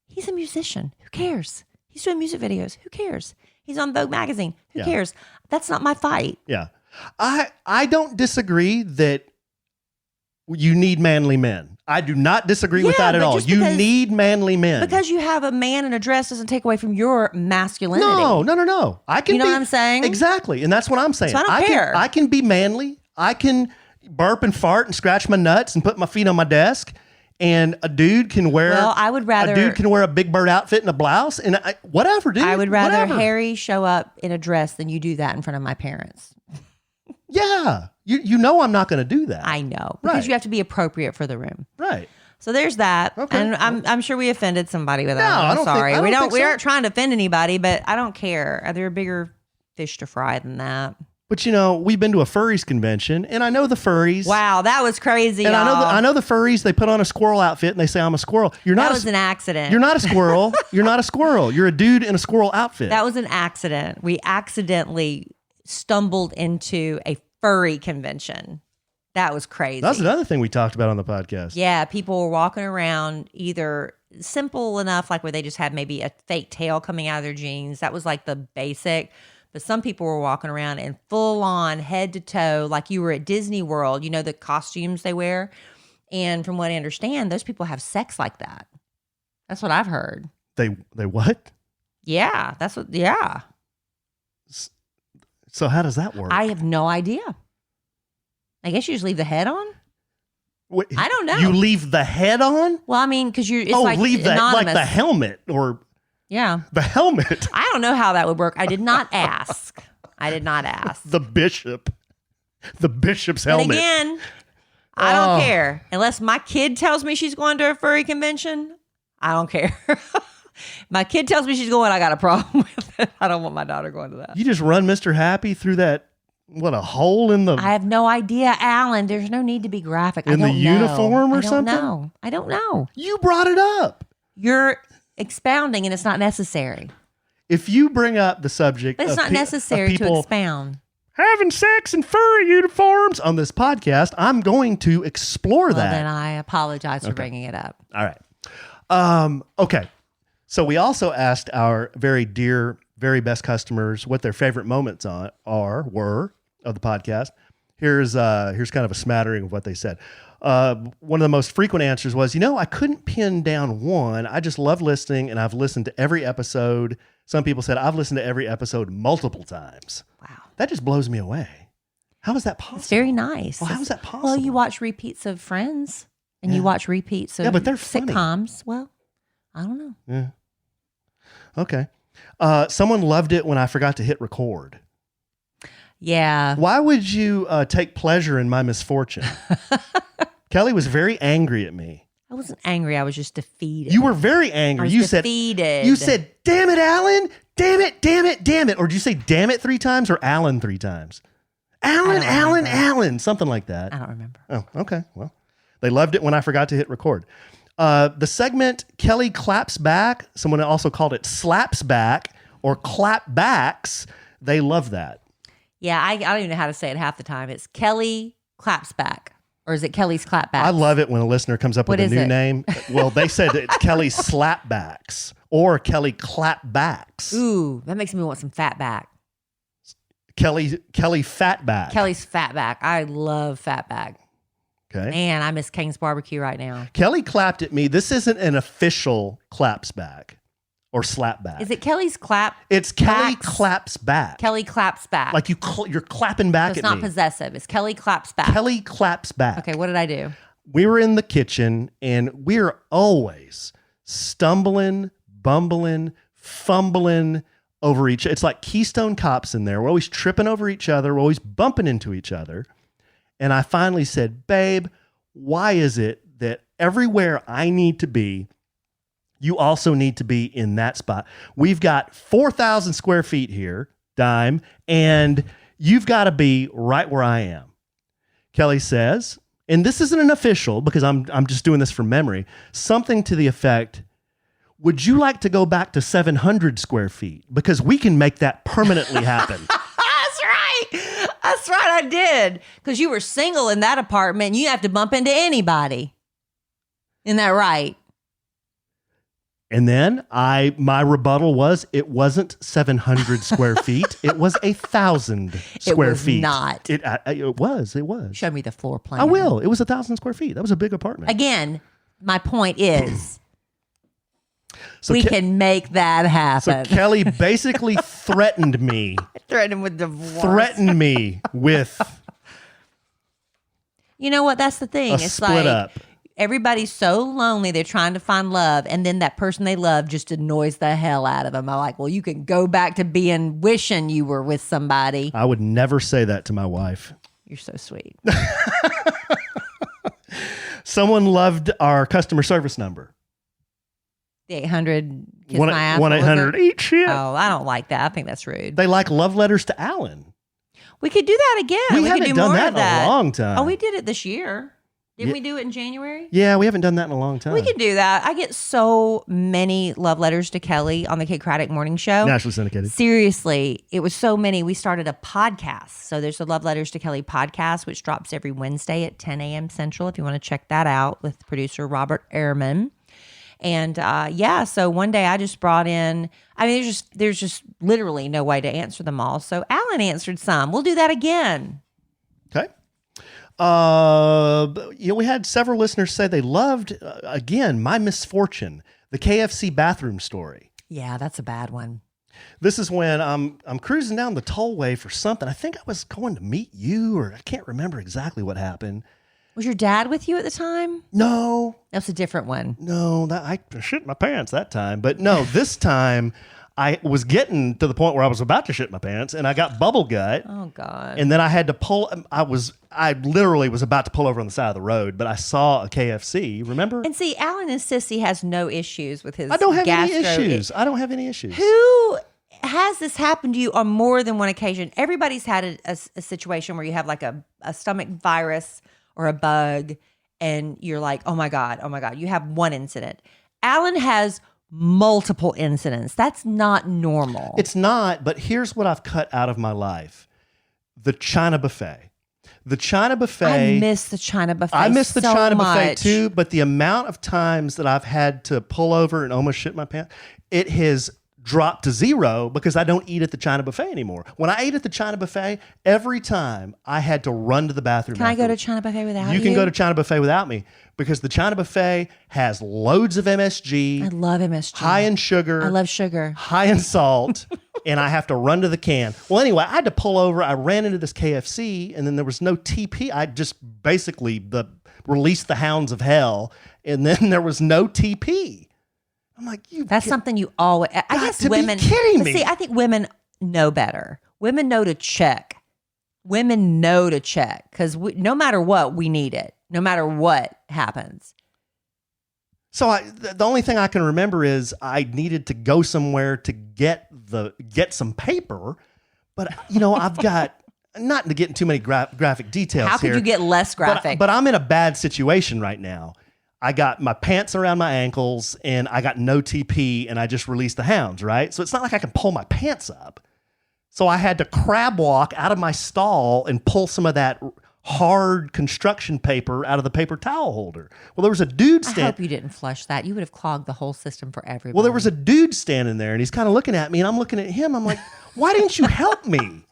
he's a musician. Who cares? He's doing music videos. Who cares? He's on Vogue magazine. Who cares? That's not my fight. Yeah, I don't disagree that you need manly men. I do not disagree with that at all. You need manly men. Because you have a man in a dress doesn't take away from your masculinity. No. I can. You know what I'm saying? Exactly, and that's what I'm saying. So I don't care. I can be manly. I can burp and fart and scratch my nuts and put my feet on my desk. And a dude can wear. Well, I would rather a dude can wear a Big Bird outfit and a blouse and whatever, dude. I would rather whatever. Harry show up in a dress than you do that in front of my parents. Yeah, you know I'm not going to do that. I know because you have to be appropriate for the room. Right. So there's that. Okay. And I'm sure we offended somebody with that. No, I'm sorry. We think we so. aren't trying to offend anybody, but I don't care. There are bigger fish to fry than that. But you know, we've been to a furries convention, and I know the furries. Wow, that was crazy. And y'all. I know the furries. They put on a squirrel outfit, and they say, "I'm a squirrel." That was an accident. You're not a squirrel. You're not a squirrel. You're a dude in a squirrel outfit. That was an accident. We accidentally stumbled into a furry convention. That was crazy. That's another thing we talked about on the podcast. Yeah, people were walking around either simple enough, like where they just had maybe a fake tail coming out of their jeans. That was like the basic. But some people were walking around in full on head to toe, like you were at Disney World, you know, the costumes they wear. And from what I understand, those people have sex like that. That's what I've heard. They what? Yeah, yeah. So how does that work? I have no idea. I guess you just leave the head on? Wait, I don't know. You leave the head on? Well, I mean, because it's like leave the anonymous. like the helmet or Yeah. the helmet. I don't know how that would work. I did not ask. The bishop's But helmet. again, I don't care. Unless my kid tells me she's going to a furry convention, I don't care. My kid tells me she's going, I got a problem with it. I don't want my daughter going to that. You just run Mr. Happy through that, a hole in the I have no idea, Alan. There's no need to be graphic. In the uniform or something? I don't know. You brought it up. You're expounding and it's not necessary. If you bring up the subject But it's of not necessary to people expound. having sex in furry uniforms on this podcast, I'm going to explore Well, that. then I apologize for bringing it up. All right. Okay. So we also asked our very dear, very best customers what their favorite moments were of the podcast. Here's kind of a smattering of what they said. One of the most frequent answers was, I couldn't pin down one. I just love listening, and I've listened to every episode. Some people said I've listened to every episode multiple times. Wow. That just blows me away. How is that possible? It's very nice. Well, how is that possible? Well, you watch repeats of Friends and you watch repeats of but they're funny. sitcoms. Well, I don't know. Yeah. Okay. Someone loved it when I forgot to hit record. Yeah. Why would you take pleasure in my misfortune? Kelly was very angry at me. I wasn't angry. I was just defeated. You were very angry. I was You defeated. You said, "Damn it, Alan! Damn it! Damn it! Damn it!" Or did you say "damn it" 3 times or Alan 3 times? Alan, Alan, Alan, something like that. I don't remember. Oh, okay. Well, they loved it when I forgot to hit record. The segment Kelly claps back. Someone also called it slaps back or clap backs. They love that. Yeah, I don't even know how to say it half the time. It's Kelly claps back. Or is it Kelly's clapbacks? I love it when a listener comes up with a new name. Well, they said it's Kelly slapbacks or Kelly clapbacks. Ooh, that makes me want some fat back. Kelly fatback. Kelly's fatback. I love fatback. Okay. Man, I miss King's Barbecue right now. Kelly clapped at me. This isn't an official claps back or slap back. Is it Kelly's clap? It's Kelly backs? claps back. Kelly claps back. Like you're clapping back it's at not me. possessive. It's Kelly claps back. Kelly claps back. Okay, what did I do? We were in the kitchen and we're always stumbling, bumbling, fumbling over each other. It's like Keystone Cops in there. We're always tripping over each other. We're always bumping into each other. And I finally said, "Babe, why is it that everywhere I need to be, you also need to be in that spot? We've got 4,000 square feet here, dime, and you've got to be right where I am." Kelly says, and this isn't an official because I'm just doing this from memory, something to the effect, "Would you like to go back to 700 square feet? Because we can make that permanently happen." That's right. That's right, I did. Because you were single in that apartment. You didn't have to bump into anybody. Isn't that right? And then my rebuttal was, it wasn't 700 square feet. It was 1,000 square feet. Not. It was. Show me the floor plan. I will. It was 1,000 square feet. That was a big apartment. Again, my point is, So we can make that So happen. Kelly basically threatened me. Threaten with divorce. Threatened me with You know what? That's the thing. a It's split like up. everybody's so lonely. They're trying to find love. And then that person they love just annoys the hell out of them. I'm like, well, you can go back to wishing you were with somebody. I would never say that to my wife. You're so sweet. Someone loved our customer service number. The 800 kiss my ass. 1-800 eat shit. Oh, I don't like that. I think that's rude. They like love letters to Alan. We could do that again. We could haven't do done more that of in a long time. Oh, we did it this year. Didn't Yeah. we do it in January? Yeah, we haven't done that in a long time. We can do that. I get so many love letters to Kelly on the Kate Craddock Morning Show. Nationally syndicated. Seriously, it was so many. We started a podcast. So there's a Love Letters to Kelly podcast, which drops every Wednesday at 10 a.m. Central, if you want to check that out, with producer Robert Ehrman. And so one day I just brought in, there's just literally no way to answer them all. So Alan answered some. We'll do that again. Okay. We had several listeners say they loved, again, My Misfortune, the KFC bathroom story. Yeah, that's a bad one. This is when I'm cruising down the tollway for something. I think I was going to meet you, or I can't remember exactly what happened. Was your dad with you at the time? No, That's a different one. I shit my pants that time. But no, this time I was getting to the point where I was about to shit my pants, and I got bubble gut. Oh, God. And then I had to pull. I literally was about to pull over on the side of the road, but I saw a KFC. Remember? And see, Alan insists he has no issues with his I don't have any gastro- issues. I don't have any issues. Who has this happened to you on more than one occasion? Everybody's had a situation where you have like a stomach virus or a bug, and you're like, oh my God. You have one incident. Alan has multiple incidents. That's not normal. It's not, but here's what I've cut out of my life. The China buffet. The China buffet. I miss the China buffet. I miss the so China much. buffet too, but the amount of times that I've had to pull over and almost shit my pants, it has dropped to zero because I don't eat at the China buffet anymore. When I ate at the China buffet, every time I had to run to the bathroom. Can I go to afterwards. China buffet without you? You can go to China buffet without me because the China buffet has loads of MSG. I love MSG. High in sugar. I love sugar. High in salt. And I have to run to the can. Well, anyway, I had to pull over. I ran into this KFC, and then there was no TP. I just basically released the hounds of hell, and then there was no TP. I'm like, That's something you always. I guess to be women. kidding me. See, I think women know better. Women know to check. Women know to check because no matter what, we need it. No matter what happens. So the only thing I can remember is I needed to go somewhere to get some paper, but I've got not to get into too many graphic details. How could you get less graphic? But I'm in a bad situation right now. I got my pants around my ankles and I got no TP and I just released the hounds, right? So it's not like I can pull my pants up. So I had to crab walk out of my stall and pull some of that hard construction paper out of the paper towel holder. Well, there was a dude I standing. hope you didn't flush that. You would have clogged the whole system for everybody. Well, there was a dude standing there and he's kind of looking at me and I'm looking at him. I'm like, why didn't you help me?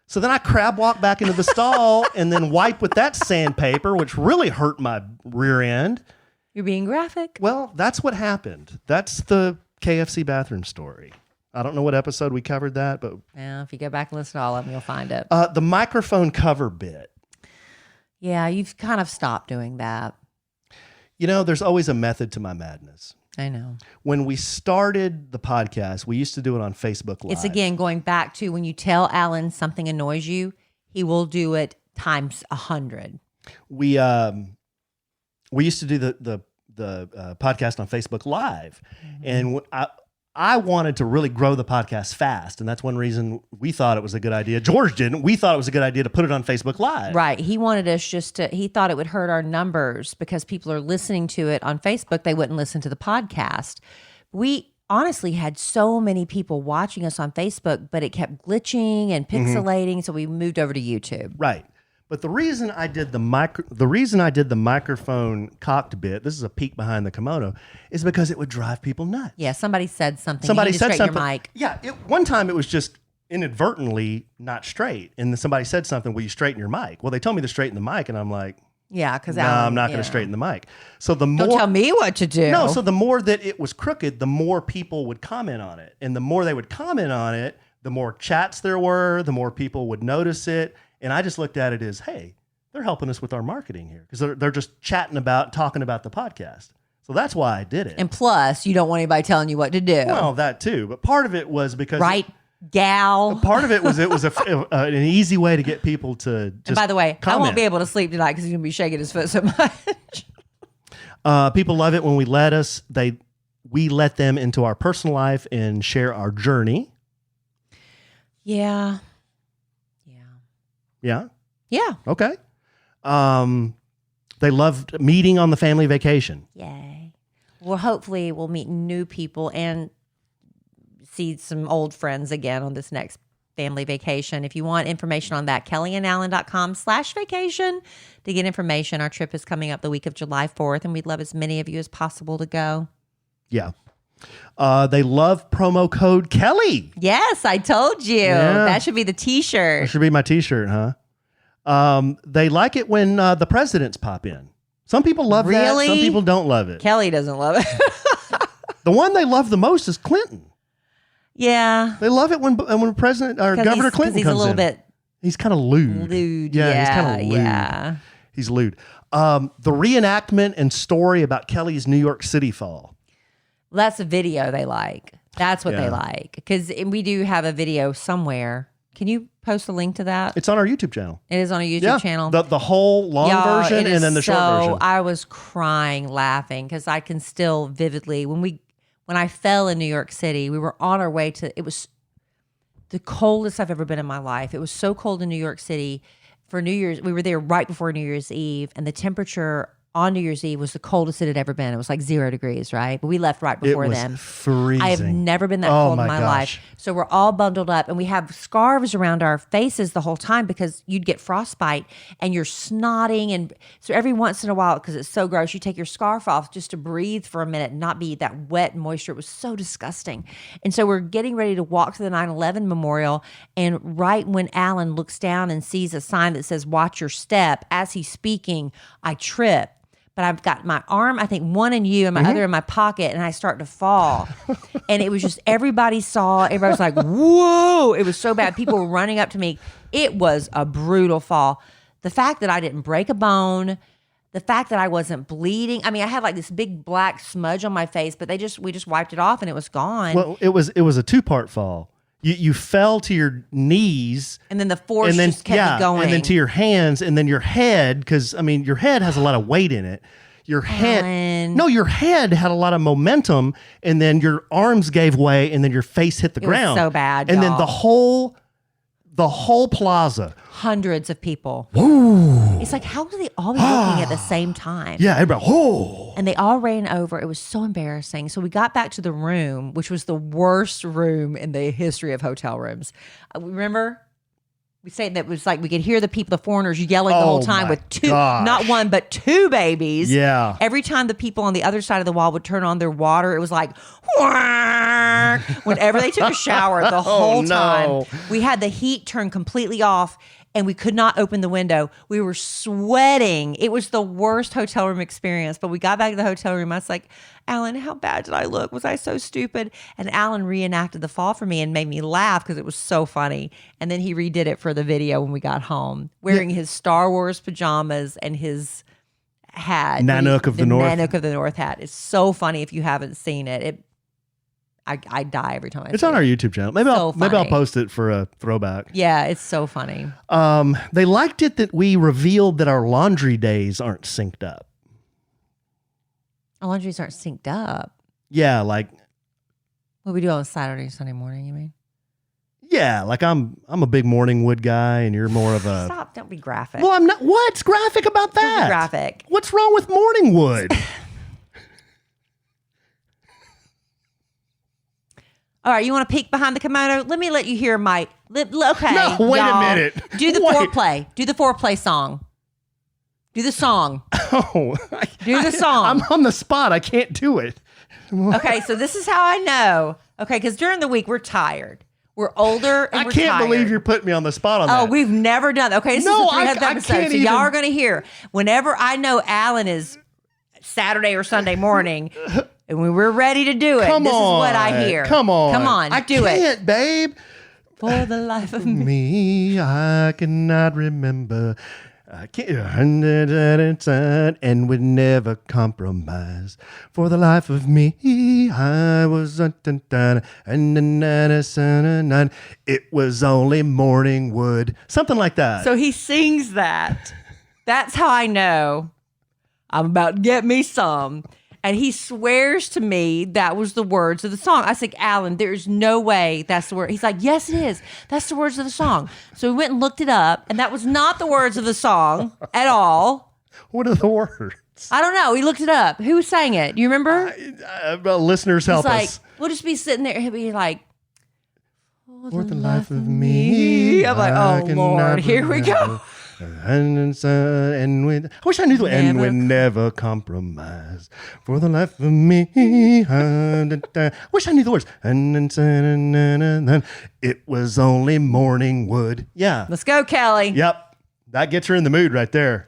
So then I crab walk back into the stall and then wipe with that sandpaper, which really hurt my rear end. You're being graphic. Well, that's what happened. That's the KFC bathroom story. I don't know what episode we covered that, but Yeah, if you go back and listen to all of them, you'll find it. the microphone cover bit. Yeah, you've kind of stopped doing that. There's always a method to my madness. I know. When we started the podcast, we used to do it on Facebook Live. It's again going back to when you tell Alan something annoys you, he will do it times 100. We used to do the podcast on Facebook Live, and I wanted to really grow the podcast fast, and that's one reason we thought it was a good idea. George didn't. We thought it was a good idea to put it on Facebook Live. Right. He wanted us he thought it would hurt our numbers because people are listening to it on Facebook. They wouldn't listen to the podcast. We honestly had so many people watching us on Facebook, but it kept glitching and pixelating. So we moved over to YouTube. Right. But the reason I did the microphone cocked bit, this is a peek behind the kimono, is because it would drive people nuts. Yeah. Somebody said something. Somebody You need to said straighten something. Your mic. Yeah. One time it was just inadvertently not straight, and then somebody said something. Will you straighten your mic? Well, they told me to straighten the mic, and I'm like, Yeah. Because no, I'm not going to straighten the mic. So the more Don't tell me what to do. No, so the more that it was crooked, the more people would comment on it. And the more they would comment on it, the more chats there were, the more people would notice it. And I just looked at it as, hey, they're helping us with our marketing here because they're just talking about the podcast. So that's why I did it. And plus, you don't want anybody telling you what to do. Well, that too. But part of it was because... Right, gal? Part of it was an easy way to get people to just And by the way, comment. I won't be able to sleep tonight because he's going to be shaking his foot so much. People love it when we let them into our personal life and share our journey. Yeah. Yeah. Yeah. Yeah. Okay. They loved meeting on the family vacation. Yay. Well, hopefully we'll meet new people and see some old friends again on this next family vacation. If you want information on that, kellyandallen.com/vacation to get information. Our trip is coming up the week of July 4th, and we'd love as many of you as possible to go. Yeah. They love promo code Kelly. Yes, I told you. Yeah. That should be the That t-shirt. should be my t-shirt, huh? They like it when the presidents pop in. Some people love that. Really? Some people don't love it. Kelly doesn't love it. The one they love the most is Clinton. Yeah. They love it when President or Governor Clinton he's comes a little in. bit He's kind of lewd. Yeah, he's kind of lewd. Yeah. He's lewd. The reenactment and story about Kelly's New York City fall. That's a video they like. That's what Yeah. they like. Because we do have a video somewhere. Can you post a link to that? It's on our YouTube channel. It is on a YouTube channel. The whole long Y'all, version it and then the is short version. I was crying, laughing, because I can still vividly, when I fell in New York City, we were on our way to, it was the coldest I've ever been in my life. It was so cold in New York City. For New Year's, we were there right before New Year's Eve, and the temperature on New Year's Eve was the coldest it had ever been. It was like 0 degrees, right? But we left right before it was then. freezing. I have never been that Oh cold my in my gosh. life. So we're all bundled up, and we have scarves around our faces the whole time because you'd get frostbite and you're snotting. And so every once in a while, because it's so gross, you take your scarf off just to breathe for a minute and not be that wet and moisture. It was so disgusting. And so we're getting ready to walk to the 9/11 memorial. And right when Alan looks down and sees a sign that says, "Watch your step," as he's speaking, I trip. But I've got my arm, I think one in you and my other in my pocket, and I start to fall. And it was just, everybody saw, everybody was like, whoa. It was so bad. People were running up to me. It was a brutal fall. The fact that I didn't break a bone, the fact that I wasn't bleeding. I mean, I had like this big black smudge on my face, but we just wiped it off and it was gone. Well, it was a 2-part fall. You fell to your knees. And then the force and then, just kept me going. And then to your hands, and then your head, because I mean, your head has a lot of weight in it. Your head, Alan. no, your head had a lot of momentum, and then your arms gave way, and then your face hit the It was ground. so bad, and then y'all. the whole plaza. Hundreds of people. Woo! It's like, how do they all be looking at the same time? Yeah, everybody. Whoa! And they all ran over. It was so embarrassing. So we got back to the room, which was the worst room in the history of hotel rooms. Remember? We said that it was like we could hear the people, the foreigners yelling the whole time my with two, gosh. not one, but 2 babies. Yeah. Every time the people on the other side of the wall would turn on their water, it was like, "Wah!" Whenever they took a shower, the whole no. time. We had the heat turned completely off, and we could not open the window. We were sweating. It was the worst hotel room experience. But we got back to the hotel room. I was like, Alan, how bad did I look? Was I so stupid? And Alan reenacted the fall for me and made me laugh because it was so funny. And then he redid it for the video when we got home, wearing his Star Wars pajamas and his hat. Nanook of the North. Nanook of the North hat. It's so funny if you haven't seen it. I die every time I It's see on it. our YouTube channel. Maybe I'll funny. post it for a throwback. Yeah, it's so funny. They liked it that we revealed that our laundry days aren't synced up. Our laundries aren't synced up. Yeah, like What we do on Saturday and Sunday morning, you mean? like I'm a big morning wood guy, and you're more of a. Stop, don't be graphic. Well, I'm not. What's graphic about Don't that? be graphic. What's wrong with morning wood? All right, you want to peek behind the kimono? Let me let you hear my. Okay. No, wait a y'all. minute. Do the Wait. foreplay. Do the foreplay song. Do the song. Oh, Do the song. I'm on the spot. I can't do it. Okay, so this is how I know. Okay, because during the week we're tired. We're older and I we're can't tired. believe you're putting me on the spot on Oh, that. we've never done that. Okay, this No, is the 300th I episode, can't so y'all even- are going to hear. Whenever I know Alan is Saturday or Sunday morning, and when we're ready to do it, Come this on. is what I hear. Come on. Come on, I do it. can't, babe. For the life of me. Me, I cannot remember. I can't, and would never compromise. For the life of me, I was, it was only morning wood. Something like that. So he sings that. That's how I know I'm about to get me some. And he swears to me that was the words of the song. I was like, Alan, there's no way that's the word. He's like, yes, it is. That's the words of the song. So we went and looked it up, and that was not the words of the song at all. What are the words? I don't know. He looked it up. Who sang it? Do you remember? Listeners, help He's like, us. we'll just be sitting there. He'll be like, For the life of me. I'm like, I oh, can Lord, never here we go. And when, I wish I knew the and we never compromise for the life of me. I wish I knew the words. It was only morning wood. Yeah. Let's go, Kelly. Yep. That gets her in the mood right there.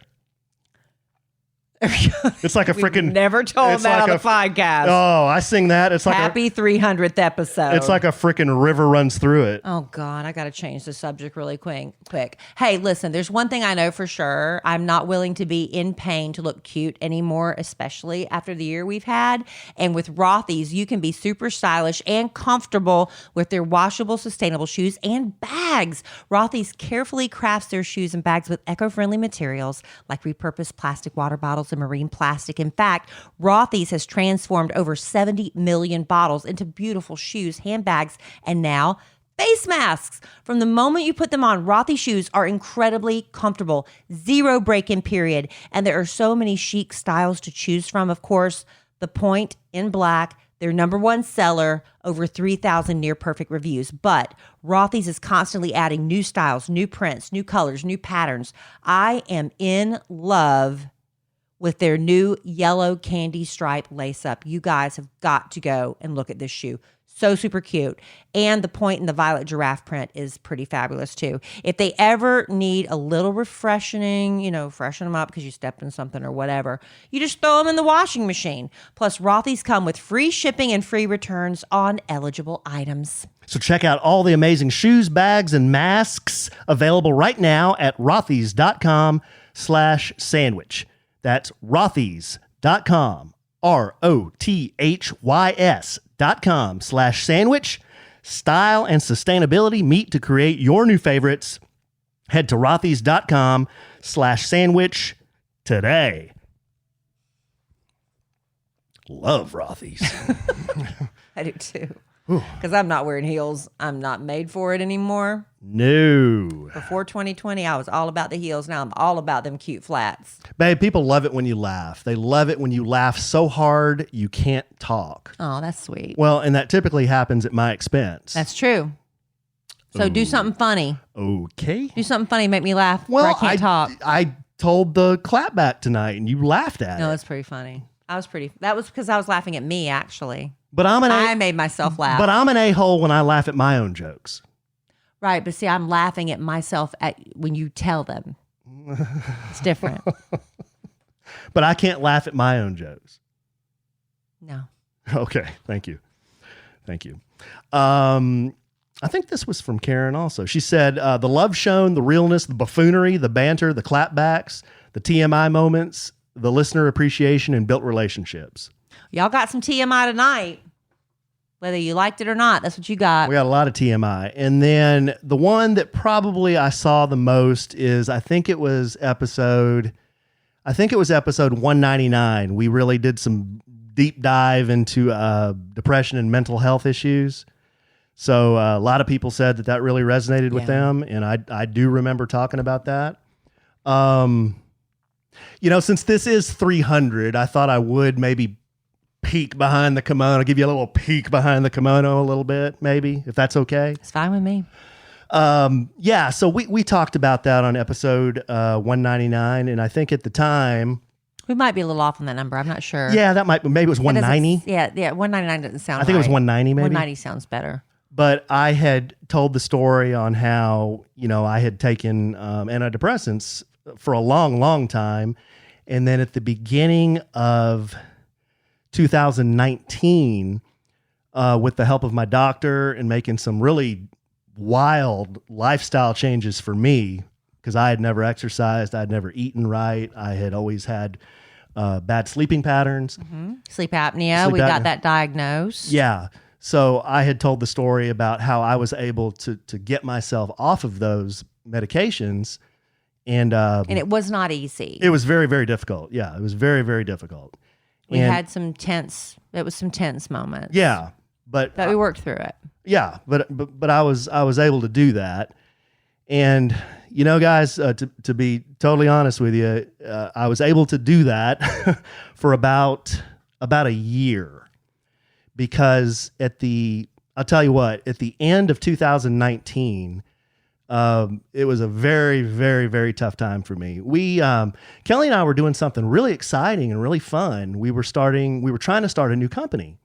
It's like a freaking. Never told it's that like on the podcast. Oh, I sing that. It's like Happy 300th episode. It's like a freaking river runs through it. Oh, God, I got to change the subject really quick. Hey, listen, there's one thing I know for sure. I'm not willing to be in pain to look cute anymore, especially after the year we've had. And with Rothy's, you can be super stylish and comfortable with their washable, sustainable shoes and bags. Rothy's carefully crafts their shoes and bags with eco-friendly materials like repurposed plastic water bottles and marine plastic. In fact, Rothy's has transformed over 70 million bottles into beautiful shoes, handbags, and now face masks. From the moment you put them on, Rothy shoes are incredibly comfortable, zero break-in period, and there are so many chic styles to choose from. Of course, the Point in black, their number one seller, over 3,000 near perfect reviews. But Rothy's is constantly adding new styles, new prints, new colors, new patterns. I am in love with their new yellow candy stripe lace up. You guys have got to go and look at this shoe. So super cute. And the Point in the violet giraffe print is pretty fabulous too. If they ever need a little refreshing, freshen them up because you stepped in something or whatever, you just throw them in the washing machine. Plus, Rothy's come with free shipping and free returns on eligible items. So check out all the amazing shoes, bags, and masks available right now at rothys.com/sandwich. That's rothys.com, ROTHYS.com/sandwich. Style and sustainability meet to create your new favorites. Head to rothys.com/sandwich today. Love Rothys. I do too. Because I'm not wearing heels. I'm not made for it anymore. No. Before 2020, I was all about the heels. Now I'm all about them cute flats. Babe, people love it when you laugh. They love it when you laugh so hard you can't talk. Oh, that's sweet. Well, and that typically happens at my expense. That's true. So do something funny. Okay. Do something funny. Make me laugh where I can't talk. I told the clapback tonight and you laughed at No, it. it's pretty funny. That was because I was laughing at me, actually. But I made myself laugh. But I'm an a-hole when I laugh at my own jokes. Right, but see, I'm laughing at myself when you tell them. It's different. But I can't laugh at my own jokes. No. Okay, thank you. I think this was from Karen also. She said, the love shown, the realness, the buffoonery, the banter, the clapbacks, the TMI moments, the listener appreciation, and built relationships. Y'all got some TMI tonight. Whether you liked it or not, that's what you got. We got a lot of TMI. And then the one that probably I saw the most is, I think it was episode 199. We really did some deep dive into depression and mental health issues. So a lot of people said that really resonated with them. And I do remember talking about that. Since this is 300, I thought I would maybe peek behind the kimono, give you a little peek behind the kimono a little bit, maybe, if that's okay. It's fine with me. So we talked about that on episode 199, and I think at the time... We might be a little off on that number. I'm not sure. Yeah, maybe it was 190. Yeah, 199 doesn't sound right. I think it was 190 maybe. 190 sounds better. But I had told the story on how, I had taken antidepressants for a long, long time, and then at the beginning of 2019, with the help of my doctor and making some really wild lifestyle changes for me, because I had never exercised, I had never eaten right, I had always had bad sleeping patterns. Mm-hmm. Sleep apnea. We got that diagnosed. Yeah. So I had told the story about how I was able to get myself off of those medications. And it was not easy. It was very, very difficult. Yeah, it was very, very difficult. We And- had some tense. It was some tense moments. Yeah, but But we worked through it. yeah, but I was able to do that, and you know, guys, to be totally honest with you, I was able to do that for about a year, because I'll tell you what, at the end of 2019. It was a very, very, very tough time for me. Kelly and I were doing something really exciting and really fun. We were trying to start a new company,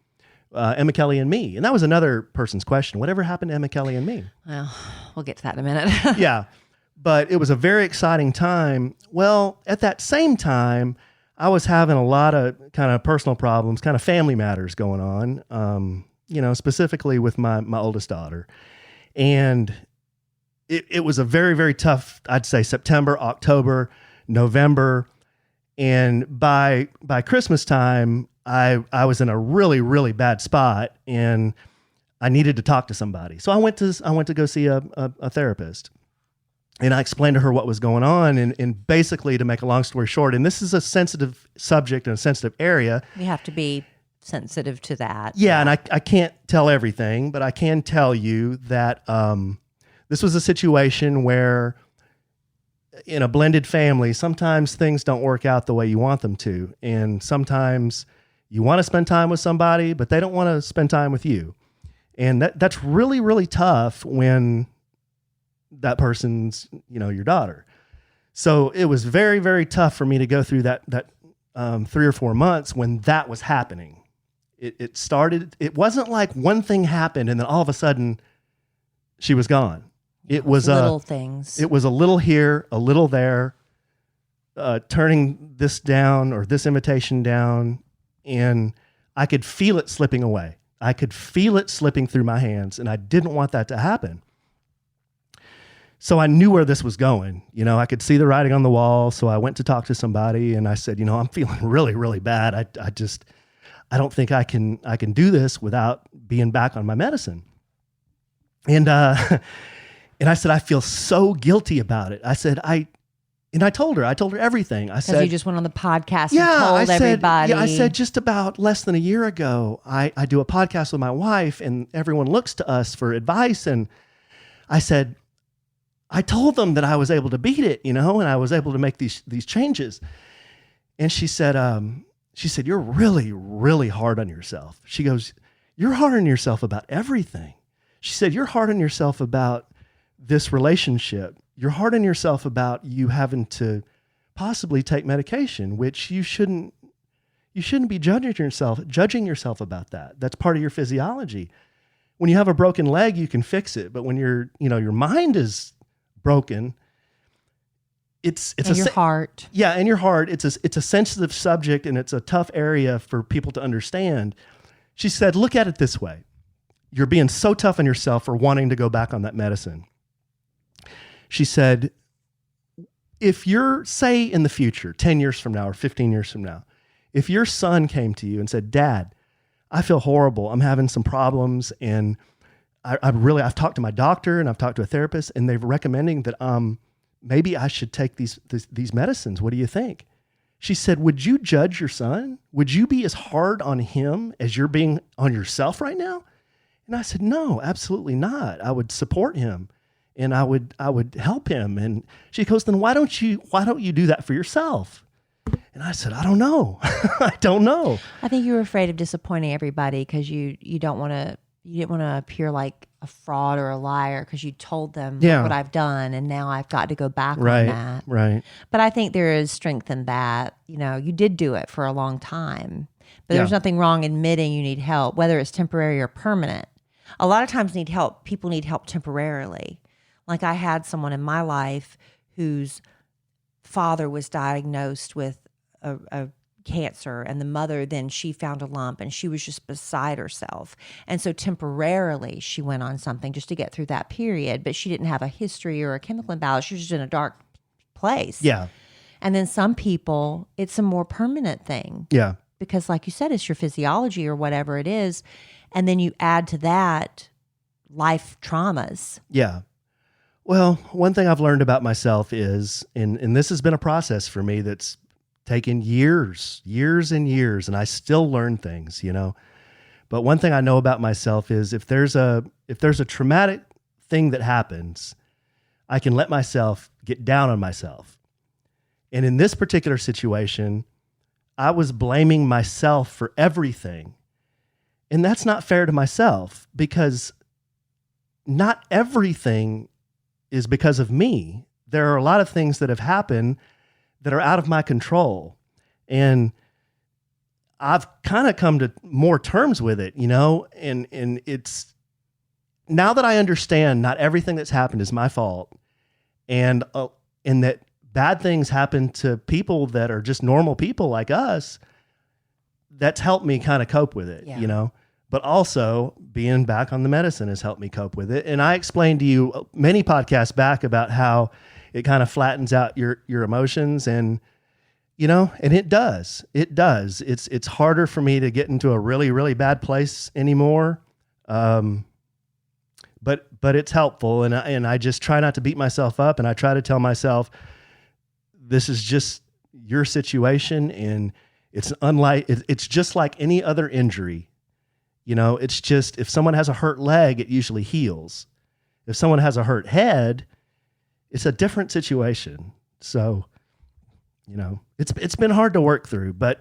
Emma, Kelly, and me. And that was another person's question. Whatever happened to Emma, Kelly, and me? Well, we'll get to that in a minute. Yeah. But it was a very exciting time. Well, at that same time, I was having a lot of kind of personal problems, kind of family matters going on, specifically with my oldest daughter. And it was a very, very tough, I'd say, September, October, November. And by Christmas time, I was in a really, really bad spot, and I needed to talk to somebody. So I went to go see a therapist, and I explained to her what was going on. And basically, to make a long story short, and this is a sensitive subject and a sensitive area. You have to be sensitive to that. Yeah, and I can't tell everything, but I can tell you that this was a situation where in a blended family, sometimes things don't work out the way you want them to. And sometimes you want to spend time with somebody, but they don't want to spend time with you. And that's really, really tough when that person's, your daughter. So it was very, very tough for me to go through that 3 or 4 months when that was happening. It started, it wasn't like one thing happened and then all of a sudden she was gone. It was little things. It was a little here, a little there, turning this down or this invitation down, and I could feel it slipping away. I could feel it slipping through my hands, and I didn't want that to happen. So I knew where this was going. I could see the writing on the wall. So I went to talk to somebody, and I said, I'm feeling really, really bad. I don't think I can do this without being back on my medicine. And I said, I feel so guilty about it. I said, I told her everything. I said, you just went on the podcast yeah, and told I said, everybody. Yeah, I said just about less than a year ago, I do a podcast with my wife, and everyone looks to us for advice. And I said, I told them that I was able to beat it, and I was able to make these changes. And she said, you're really, really hard on yourself. She goes, you're hard on yourself about everything. She said, you're hard on yourself about this relationship. You're hard on yourself about you having to possibly take medication, which you shouldn't be judging yourself about that. That's part of your physiology. When you have a broken leg, you can fix it. But when your mind is broken, it's your heart. Yeah, and your heart. It's a sensitive subject, and it's a tough area for people to understand. She said, look at it this way. You're being so tough on yourself for wanting to go back on that medicine. She said, if you're, say in the future, 10 years from now or 15 years from now, if your son came to you and said, Dad, I feel horrible. I'm having some problems, and I've talked to my doctor and I've talked to a therapist, and they're recommending that maybe I should take these medicines. What do you think? She said, would you judge your son? Would you be as hard on him as you're being on yourself right now? And I said, no, absolutely not. I would support him, and I would help him. And she goes, then why don't you do that for yourself? And I said, I don't know. I don't know. I think you were afraid of disappointing everybody because you didn't want to appear like a fraud or a liar because you told them what I've done, and now I've got to go back on that. Right. But I think there is strength in that. You did do it for a long time, but there's nothing wrong admitting you need help, whether it's temporary or permanent. A lot of times people need help temporarily. Like I had someone in my life whose father was diagnosed with a cancer, and the mother, then she found a lump, and she was just beside herself. And so temporarily she went on something just to get through that period, but she didn't have a history or a chemical imbalance. She was just in a dark place. Yeah. And then some people, it's a more permanent thing. Yeah. Because like you said, it's your physiology or whatever it is. And then you add to that life traumas. Yeah. Well, one thing I've learned about myself is, and this has been a process for me that's taken years and years, and I still learn things, you know. But one thing I know about myself is if there's a traumatic thing that happens, I can let myself get down on myself. And in this particular situation, I was blaming myself for everything. And that's not fair to myself, because not everything is because of me. There are a lot of things that have happened that are out of my control. And I've kind of come to more terms with it, you know, and it's now that I understand not everything that's happened is my fault, and that bad things happen to people that are just normal people like us, that's helped me kind of cope with it, you know. But also being back on the medicine has helped me cope with it. And I explained to you many podcasts back about how it kind of flattens out your emotions, and you know, and it does. It's harder for me to get into a really, really bad place anymore. But it's helpful. And I just try not to beat myself up. And I try to tell myself, this is just your situation. And it's just like any other injury. You know, it's just, if someone has a hurt leg, it usually heals. If someone has a hurt head, it's a different situation. So, you know, it's been hard to work through, but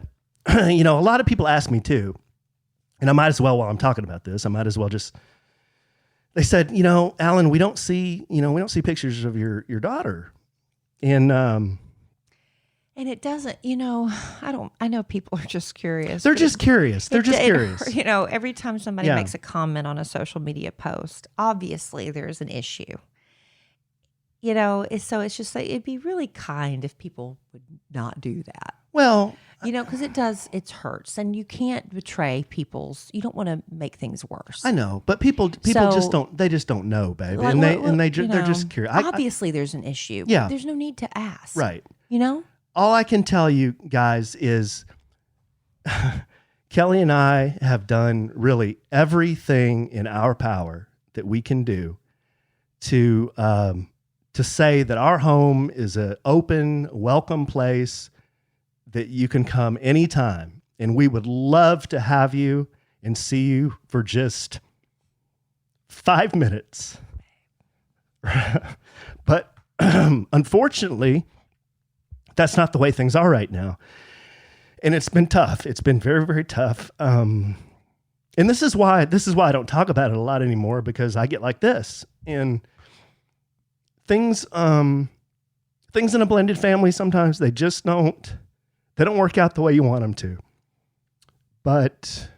you know, a lot of people ask me too, and I might as well, while I'm talking about this, they said, you know, Allen, we don't see pictures of your daughter. And it doesn't, you know, I know people are just curious. They're just curious. You know, every time somebody makes a comment on a social media post, obviously there's an issue. You know, so it's just like, it'd be really kind if people would not do that. Well, you know, because it hurts, and you can't betray you don't want to make things worse. I know, but people just don't know, baby. Like, they're just curious. Obviously there's an issue. Yeah. There's no need to ask. Right. You know? All I can tell you guys is Kelly and I have done really everything in our power that we can do to say that our home is an open, welcome place that you can come anytime. And we would love to have you and see you for just 5 minutes. But unfortunately, that's not the way things are right now. And it's been tough. It's been very, very tough. And this is why I don't talk about it a lot anymore, because I get like this. And things in a blended family, sometimes they don't work out the way you want them to. But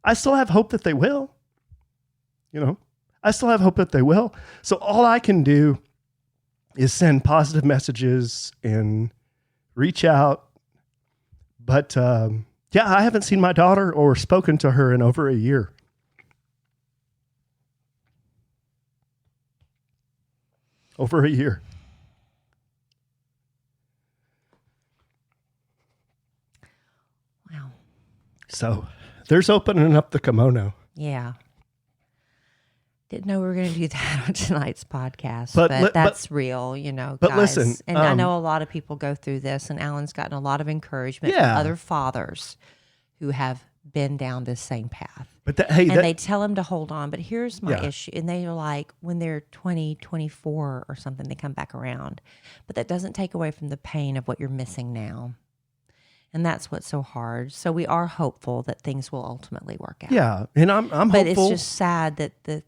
I still have hope that they will. You know, I still have hope that they will. So all I can do is send positive messages and reach out. But I haven't seen my daughter or spoken to her in over a year. Over a year. Wow. So there's opening up the kimono. Yeah. Didn't know we were going to do that on tonight's podcast, but that's real, you know, but guys. Listen, and I know a lot of people go through this, and Alan's gotten a lot of encouragement from other fathers who have been down this same path. But they tell him to hold on. But here's my issue. And they are like, when they're 20, 24 or something, they come back around. But that doesn't take away from the pain of what you're missing now. And that's what's so hard. So we are hopeful that things will ultimately work out. Yeah. And I'm hopeful. But it's just sad that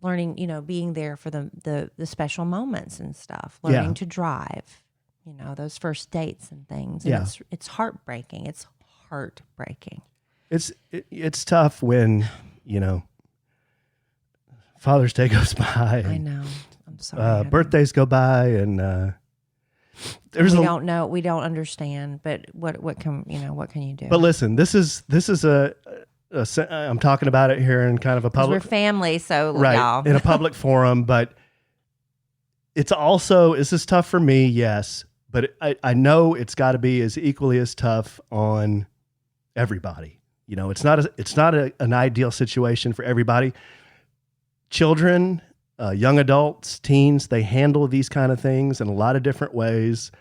learning, being there for the special moments and stuff, learning to drive, those first dates and things. And it's heartbreaking. It's heartbreaking. It's tough when, Father's Day goes by. I know. I'm sorry. Birthdays go by, and we don't know. We don't understand. But what can you do? But listen, this is I'm talking about it here in kind of a public. We're family, so right y'all. In a public forum, but this is tough for me, yes, but I know it's got to be as equally as tough on everybody. It's not an ideal situation for everybody. Children young adults, teens, they handle these kind of things in a lot of different ways.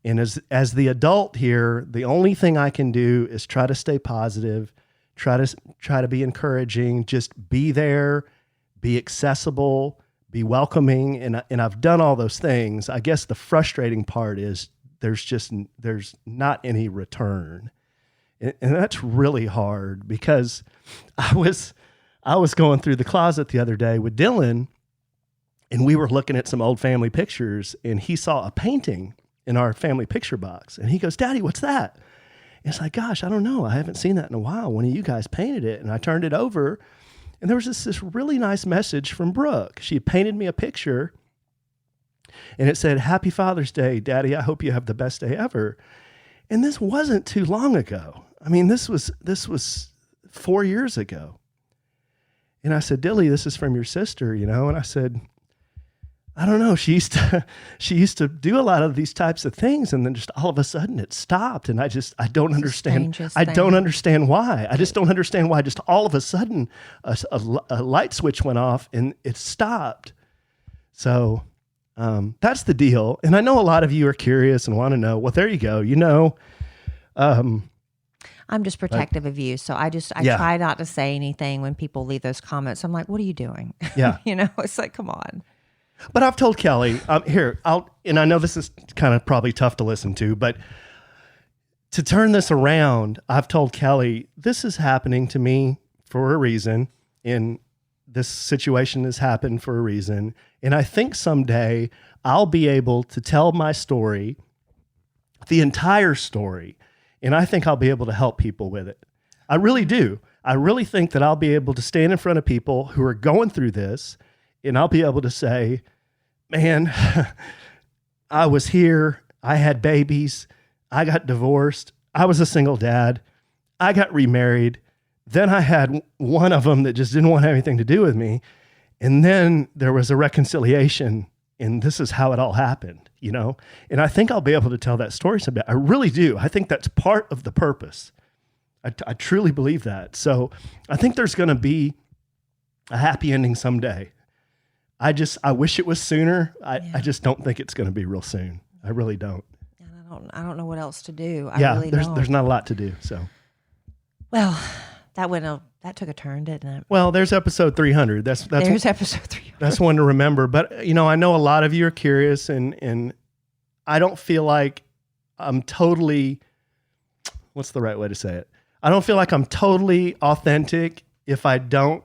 And as the adult here, the only thing I can do is try to stay positive, try to be encouraging, just be there, be accessible, be welcoming. And I've done all those things. I guess the frustrating part is there's not any return. And that's really hard, because I was going through the closet the other day with Dylan, and we were looking at some old family pictures, and he saw a painting in our family picture box. And he goes, "Daddy, what's that?" And it's like, "Gosh, I don't know. I haven't seen that in a while. One of you guys painted it." And I turned it over, and there was this really nice message from Brooke. She had painted me a picture, and it said, "Happy Father's Day, Daddy. I hope you have the best day ever." And this wasn't too long ago. I mean, this was 4 years ago. And I said, "Dilly, this is from your sister, you know?" And I said, "I don't know. She used to do a lot of these types of things, and then just all of a sudden it stopped. And I don't understand. I don't understand why. I just don't understand why. Just all of a sudden a light switch went off and it stopped." So that's the deal. And I know a lot of you are curious and want to know. Well, there you go. You know, I'm just protective of you. So I try not to say anything when people leave those comments. I'm like, "What are you doing?" Yeah. You know, it's like, come on. But I've told Kelly, and I know this is kind of probably tough to listen to, but to turn this around, I've told Kelly, this is happening to me for a reason, and this situation has happened for a reason. And I think someday I'll be able to tell my story, the entire story, and I think I'll be able to help people with it. I really do. I really think that I'll be able to stand in front of people who are going through this, and I'll be able to say, "Man, I was here. I had babies. I got divorced. I was a single dad. I got remarried. Then I had one of them that just didn't want anything to do with me. And then there was a reconciliation, and this is how it all happened, you know?" And I think I'll be able to tell that story someday. I really do. I think that's part of the purpose. I truly believe that. So I think there's going to be a happy ending someday. I wish it was sooner. I just don't think it's going to be real soon. I really don't. And I don't know what else to do. There's not a lot to do. So, well, that took a turn, didn't it? Well, there's episode 300. There's episode 300. That's one to remember. But you know, I know a lot of you are curious, and I don't feel like I'm totally. What's the right way to say it? I don't feel like I'm totally authentic if I don't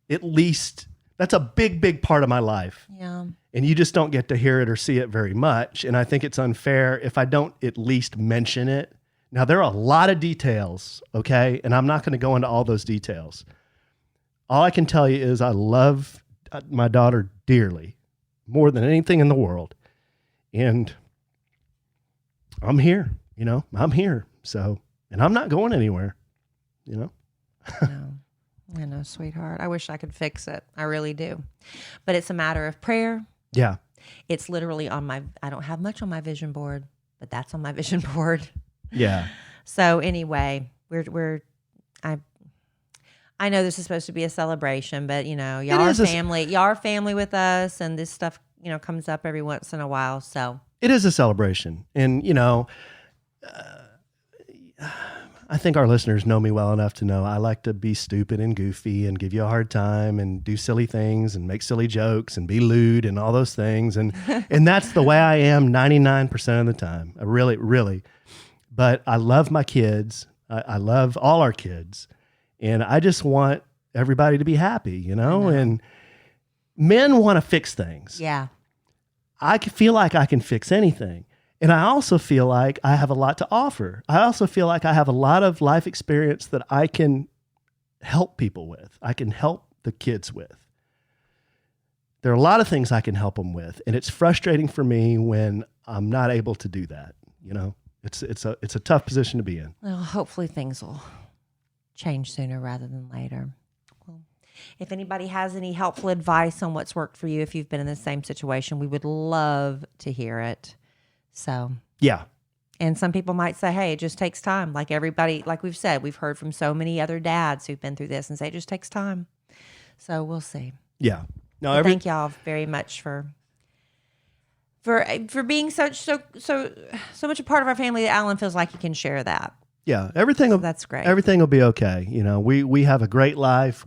at least. That's a big, big part of my life. Yeah. And you just don't get to hear it or see it very much. And I think it's unfair if I don't at least mention it. Now, there are a lot of details, okay? And I'm not going to go into all those details. All I can tell you is I love my daughter dearly, more than anything in the world. And I'm here, you know? I'm here. So, and I'm not going anywhere, you know? No. I know, sweetheart. I wish I could fix it. I really do. But it's a matter of prayer. Yeah. It's literally I don't have much on my vision board, but that's on my vision board. Yeah. So anyway, I know this is supposed to be a celebration, but you know, y'all are family with us, and this stuff, you know, comes up every once in a while. So it is a celebration. And, you know, I think our listeners know me well enough to know I like to be stupid and goofy and give you a hard time and do silly things and make silly jokes and be lewd and all those things. And and that's the way I am 99% of the time. I really. But I love my kids. I love all our kids. And I just want everybody to be happy, you know? And men want to fix things. Yeah. I feel like I can fix anything. And I also feel like I have a lot to offer. I also feel like I have a lot of life experience that I can help people with. I can help the kids with. There are a lot of things I can help them with. And it's frustrating for me when I'm not able to do that. You know, it's a tough position to be in. Well, hopefully things will change sooner rather than later. Well, if anybody has any helpful advice on what's worked for you, if you've been in the same situation, we would love to hear it. So, yeah. And some people might say, hey, it just takes time. Like everybody, like we've said, we've heard from so many other dads who've been through this and say it just takes time. So we'll see. Yeah. No, But thank y'all very much for being so much a part of our family that Alan feels like he can share that. Yeah, everything. That's great. Everything will be okay. You know, we have a great life.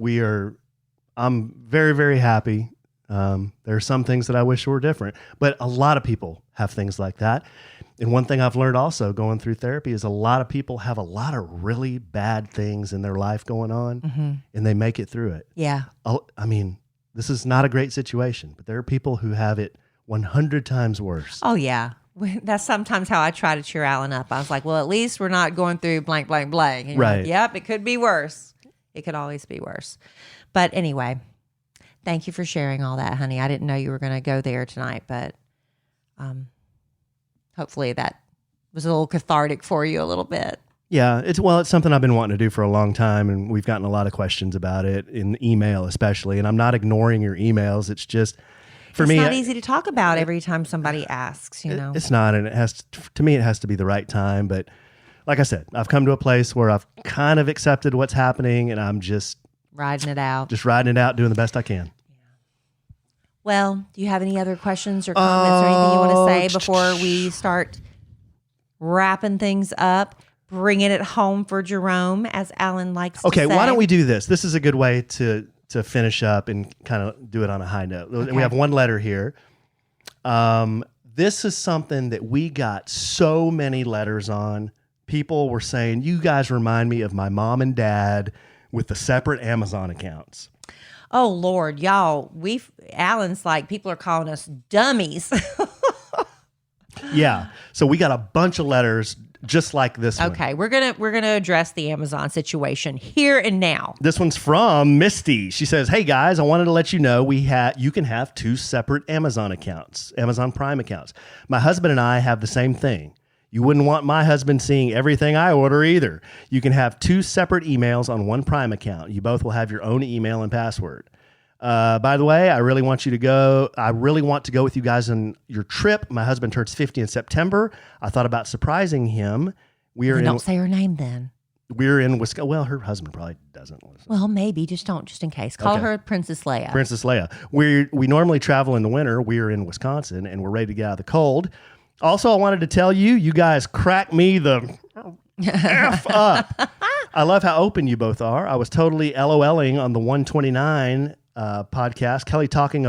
I'm very, very happy. There are some things that I wish were different, but a lot of people have things like that. And one thing I've learned also going through therapy is a lot of people have a lot of really bad things in their life going on, and they make it through it. Yeah. I mean, this is not a great situation, but there are people who have it 100 times worse. Oh, yeah. That's sometimes how I try to cheer Alan up. I was like, well, at least we're not going through blank, blank, blank. And you're Right. like, yep, it could be worse. It could always be worse. But anyway, thank you for sharing all that, honey. I didn't know you were going to go there tonight, but hopefully that was a little cathartic for you a little bit. Yeah, it's something I've been wanting to do for a long time, and we've gotten a lot of questions about it in email especially, and I'm not ignoring your emails. It's just, for me, it's not easy to talk about every time somebody asks, you know. It's not, and it has to me, it has to be the right time. But like I said, I've come to a place where I've kind of accepted what's happening, and I'm just riding it out. Doing the best I can. Well, do you have any other questions or comments or anything you want to say before we start wrapping things up, bringing it home for Jerome, as Alan likes to say? Okay, why don't we do this? This is a good way to finish up and kind of do it on a high note. Okay. We have one letter here. This is something that we got so many letters on. People were saying, you guys remind me of my mom and dad with the separate Amazon accounts. Oh, Lord, y'all, Alan's like, people are calling us dummies. Yeah. So we got a bunch of letters just like this one. Okay, we're gonna address the Amazon situation here and now. This one's from Misty. She says, hey guys, I wanted to let you know you can have 2 separate Amazon accounts, Amazon Prime accounts. My husband and I have the same thing. You wouldn't want my husband seeing everything I order either. You can have 2 separate emails on one Prime account. You both will have your own email and password. By the way, I really want to go with you guys on your trip. My husband turns 50 in September. I thought about surprising him. Don't say her name then. We're in Wisconsin. Well, her husband probably doesn't listen. Well, maybe. Just in case. Call her Princess Leia. Princess Leia. We normally travel in the winter. We're in Wisconsin, and we're ready to get out of the cold. Also, I wanted to tell you guys crack me the F up. I love how open you both are. I was totally LOLing on the 129 podcast. Kelly talking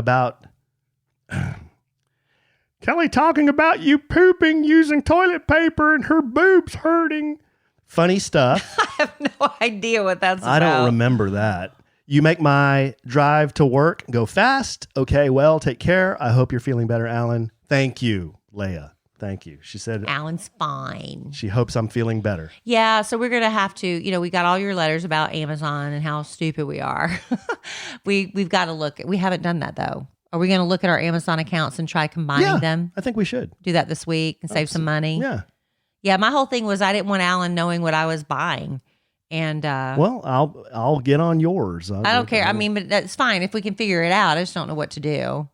about you pooping using toilet paper and her boobs hurting. Funny stuff. I have no idea what that's about. I don't remember that. You make my drive to work go fast. Okay, well, take care. I hope you're feeling better, Alan. Thank you, Leia. Thank you. She said Alan's fine. She hopes I'm feeling better. Yeah, so we're going to have to, we got all your letters about Amazon and how stupid we are. We've got to look. We haven't done that, though. Are we going to look at our Amazon accounts and try combining them? I think we should. Do that this week and save some money? Yeah. Yeah, my whole thing was I didn't want Alan knowing what I was buying. And well, I'll get on yours. I don't care. I mean, but that's fine if we can figure it out. I just don't know what to do.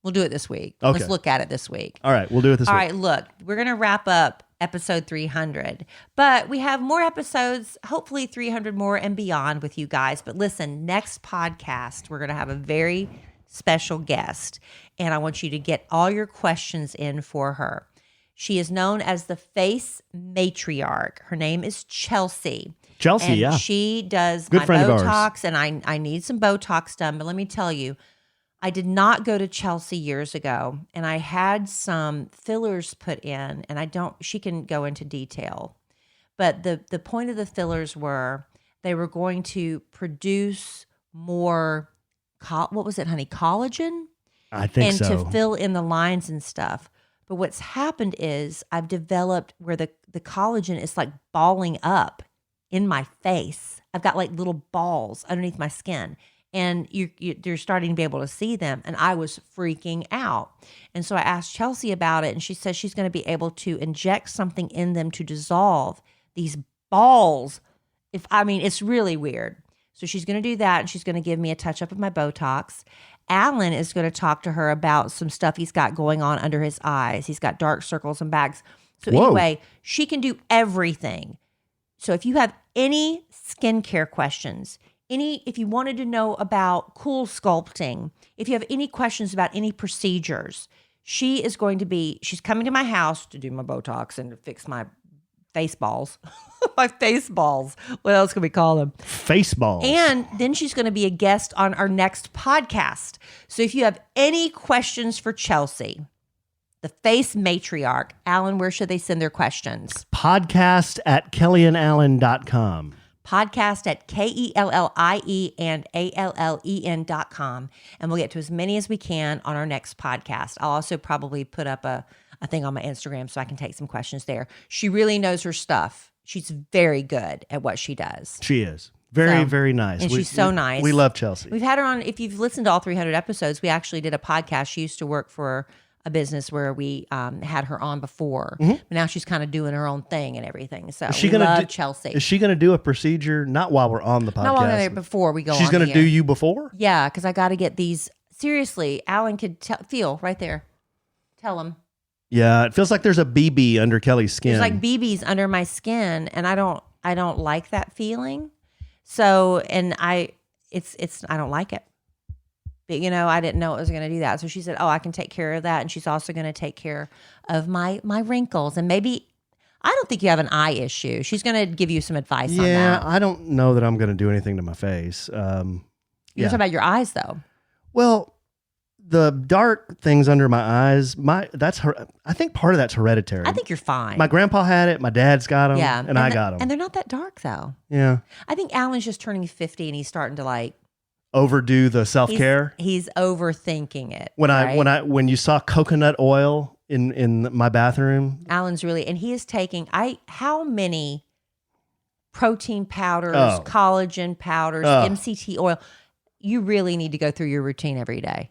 We'll do it this week. Okay. Let's look at it this week. All right, we'll do it this week. All right, look, we're going to wrap up episode 300, but we have more episodes, hopefully 300 more and beyond with you guys. But listen, next podcast, we're going to have a very special guest, and I want you to get all your questions in for her. She is known as the Face Matriarch. Her name is Chelsea. Chelsea, and yeah. She does Good my friend of Botox, ours. and I need some Botox done. But let me tell you, I did not go to Chelsea years ago, and I had some fillers put in, and she can go into detail. But the point of the fillers were they were going to produce more, what was it, honey? Collagen? I think so. And to fill in the lines and stuff. But what's happened is I've developed where the collagen is like balling up in my face. I've got like little balls underneath my skin. And you're starting to be able to see them. And I was freaking out. And so I asked Chelsea about it. And she says she's going to be able to inject something in them to dissolve these balls. It's really weird. So she's going to do that. And she's going to give me a touch up of my Botox. Alan is going to talk to her about some stuff he's got going on under his eyes. He's got dark circles and bags. So anyway, she can do everything. So if you have any skincare questions, if you wanted to know about cool sculpting, if you have any questions about any procedures, she's coming to my house to do my Botox and to fix my face balls. My face balls. What else can we call them? Face balls. And then she's going to be a guest on our next podcast. So if you have any questions for Chelsea, the face matriarch, Allen, where should they send their questions? Podcast at kellyanallen.com. Podcast at KELLIE and ALLEN.com. And we'll get to as many as we can on our next podcast. I'll also probably put up a thing on my Instagram so I can take some questions there. She really knows her stuff. She's very good at what she does. She is. Very nice. And she's so nice. We love Chelsea. We've had her on, if you've listened to all 300 episodes, we actually did a podcast. She used to work for a business where we had her on before. But now she's kind of doing her own thing and everything. So we love Chelsea. Is she going to do a procedure, not while we're on the podcast? Not while we're there, before we go on. She's going to do you before? Yeah, because I got to get these. Seriously, Allen could feel right there. Tell him. Yeah, it feels like there's a BB under Kelly's skin. There's like BBs under my skin, and I don't like that feeling. So, and I don't like it. But I didn't know it was going to do that. So she said, "Oh, I can take care of that," and she's also going to take care of my wrinkles, and maybe I don't think you have an eye issue. She's going to give you some advice on that. Yeah, I don't know that I'm going to do anything to my face. You're talking about your eyes, though. Well, the dark things under my eyes, I think part of that's hereditary. I think you're fine. My grandpa had it, my dad's got them, yeah, and I got them. And they're not that dark, though. Yeah. I think Allen's just turning 50 and he's starting to overdo the self-care. He's overthinking it. When you saw coconut oil in my bathroom, Allen's really, and he is taking how many protein powders, collagen powders, MCT oil. You really need to go through your routine every day.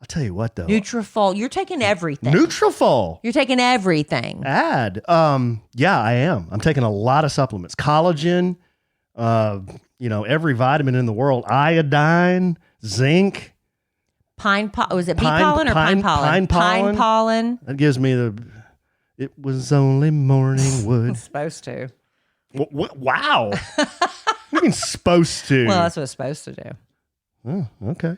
I'll tell you what, though. Nutrafol. You're taking everything. Nutrafol. You're taking everything. Yeah, I am. I'm taking a lot of supplements. Collagen, every vitamin in the world. Iodine, zinc. Was it bee pollen or pine pollen? Pine pollen. That gives me it was only morning wood. It's supposed to. Wow. What do you mean supposed to? Well, that's what it's supposed to do. Oh, okay.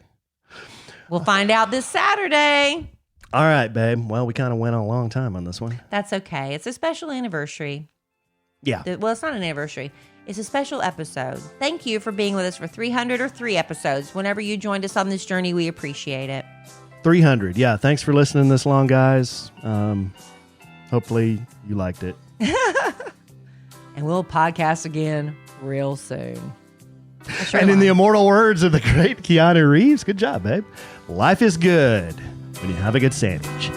We'll find out this Saturday. All right, babe. Well, we kind of went a long time on this one. That's okay. It's a special anniversary. Yeah. Well, it's not an anniversary. It's a special episode. Thank you for being with us for 303 episodes. Whenever you joined us on this journey, we appreciate it. 300. Yeah. Thanks for listening this long, guys. Hopefully you liked it. And we'll podcast again real soon. And in the immortal words of the great Keanu Reeves, good job, babe. Life is good when you have a good sandwich.